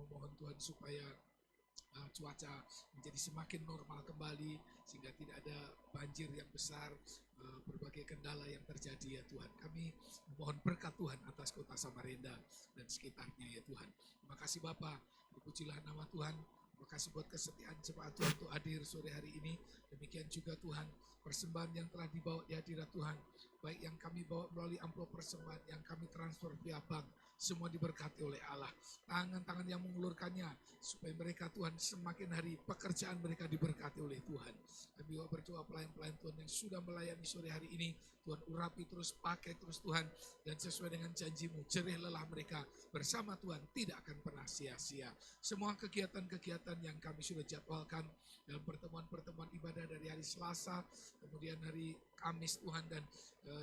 Memohon Tuhan supaya cuaca menjadi semakin normal kembali sehingga tidak ada banjir yang besar, berbagai kendala yang terjadi ya Tuhan. Kami memohon berkat Tuhan atas kota Samarinda dan sekitarnya ya Tuhan. Terima kasih Bapa, berpujilah nama Tuhan. Terima kasih buat kesetiaan jemaat Tuhan untuk hadir sore hari ini. Demikian juga Tuhan, persembahan yang telah dibawa di hadirat Tuhan, baik yang kami bawa melalui amplop persembahan yang kami transfer via bank, semua diberkati oleh Allah. Tangan-tangan yang mengulurkannya supaya mereka Tuhan semakin hari pekerjaan mereka diberkati oleh Tuhan. Kami juga berdoa pelayan-pelayan Tuhan yang sudah melayani sore hari ini, Tuhan urapi terus, pakai terus Tuhan, dan sesuai dengan janji-Mu, jerih lelah mereka bersama Tuhan tidak akan pernah sia-sia. Semua kegiatan-kegiatan yang kami sudah jadwalkan dalam pertemuan-pertemuan ibadah dari hari Selasa, kemudian hari Kamis Tuhan, dan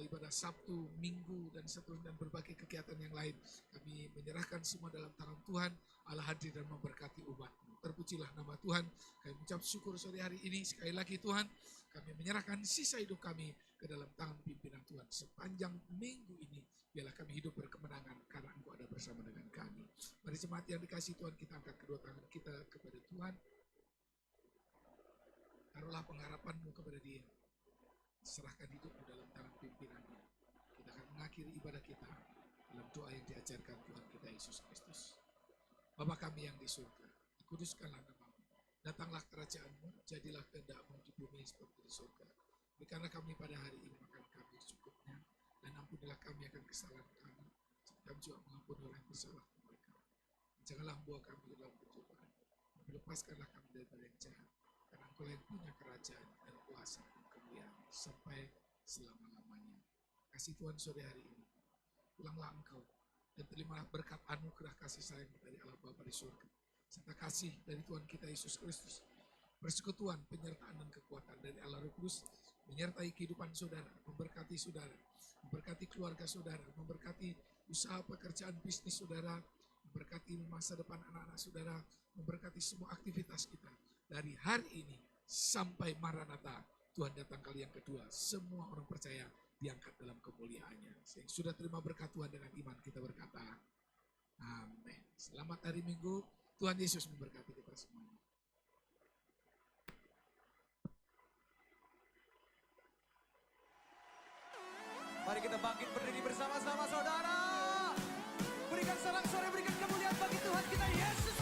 ibadah Sabtu, Minggu, dan seterusnya, dan berbagai kegiatan yang lain. Kami menyerahkan semua dalam tangan Tuhan. Allah hadir dan memberkati umat-Mu. Terpujilah nama Tuhan. Kami mengucap syukur sore hari ini. Sekali lagi Tuhan, kami menyerahkan sisa hidup kami ke dalam tangan pimpinan Tuhan. Sepanjang minggu ini, biarlah kami hidup berkemenangan karena Engkau ada bersama dengan kami. Mari jemaat yang dikasihi Tuhan, kita angkat kedua tangan kita kepada Tuhan. Taruhlah pengharapan-Mu kepada Dia. Serahkan hidupmu dalam tangan pimpinannya. Kita akan mengakhiri ibadah kita dalam doa yang diajarkan Tuhan kita Yesus Kristus. Bapa kami yang di surga, dikuduskanlah nama-Mu. Datanglah kerajaan-Mu, jadilah kehendak-Mu di bumi seperti di surga. Berikanlah kami pada hari ini makan kami secukupnya, dan ampunilah kami akan kesalahan kami, seperti kami juga mengampuni orang yang bersalah kepada kami. Janganlah membawa kami ke dalam pencobaan, tapi lepaskanlah kami daripada yang jahat, karena Engkau yang punya kerajaan dan kuasa dan kemuliaan sampai selama-lamanya. Kasih Tuhan sore hari ini, pulanglah Engkau dan terimalah berkat anugerah kasih sayang dari Allah Bapa di surga, serta kasih dari Tuhan kita Yesus Kristus, persekutuan, penyertaan dan kekuatan dari Allah Roh Kudus menyertai kehidupan saudara, memberkati saudara, memberkati keluarga saudara, memberkati usaha pekerjaan bisnis saudara, memberkati masa depan anak-anak saudara, memberkati semua aktivitas kita dari hari ini sampai Maranatha. Tuhan datang kali yang kedua, semua orang percaya diangkat dalam kemuliaannya. Yang sudah terima berkat Tuhan dengan iman kita berkata, amin. Selamat hari Minggu, Tuhan Yesus memberkati kita semuanya. Mari kita bangkit berdiri bersama-sama saudara. berikan sorak-sorai, berikan kemuliaan bagi Tuhan kita Yesus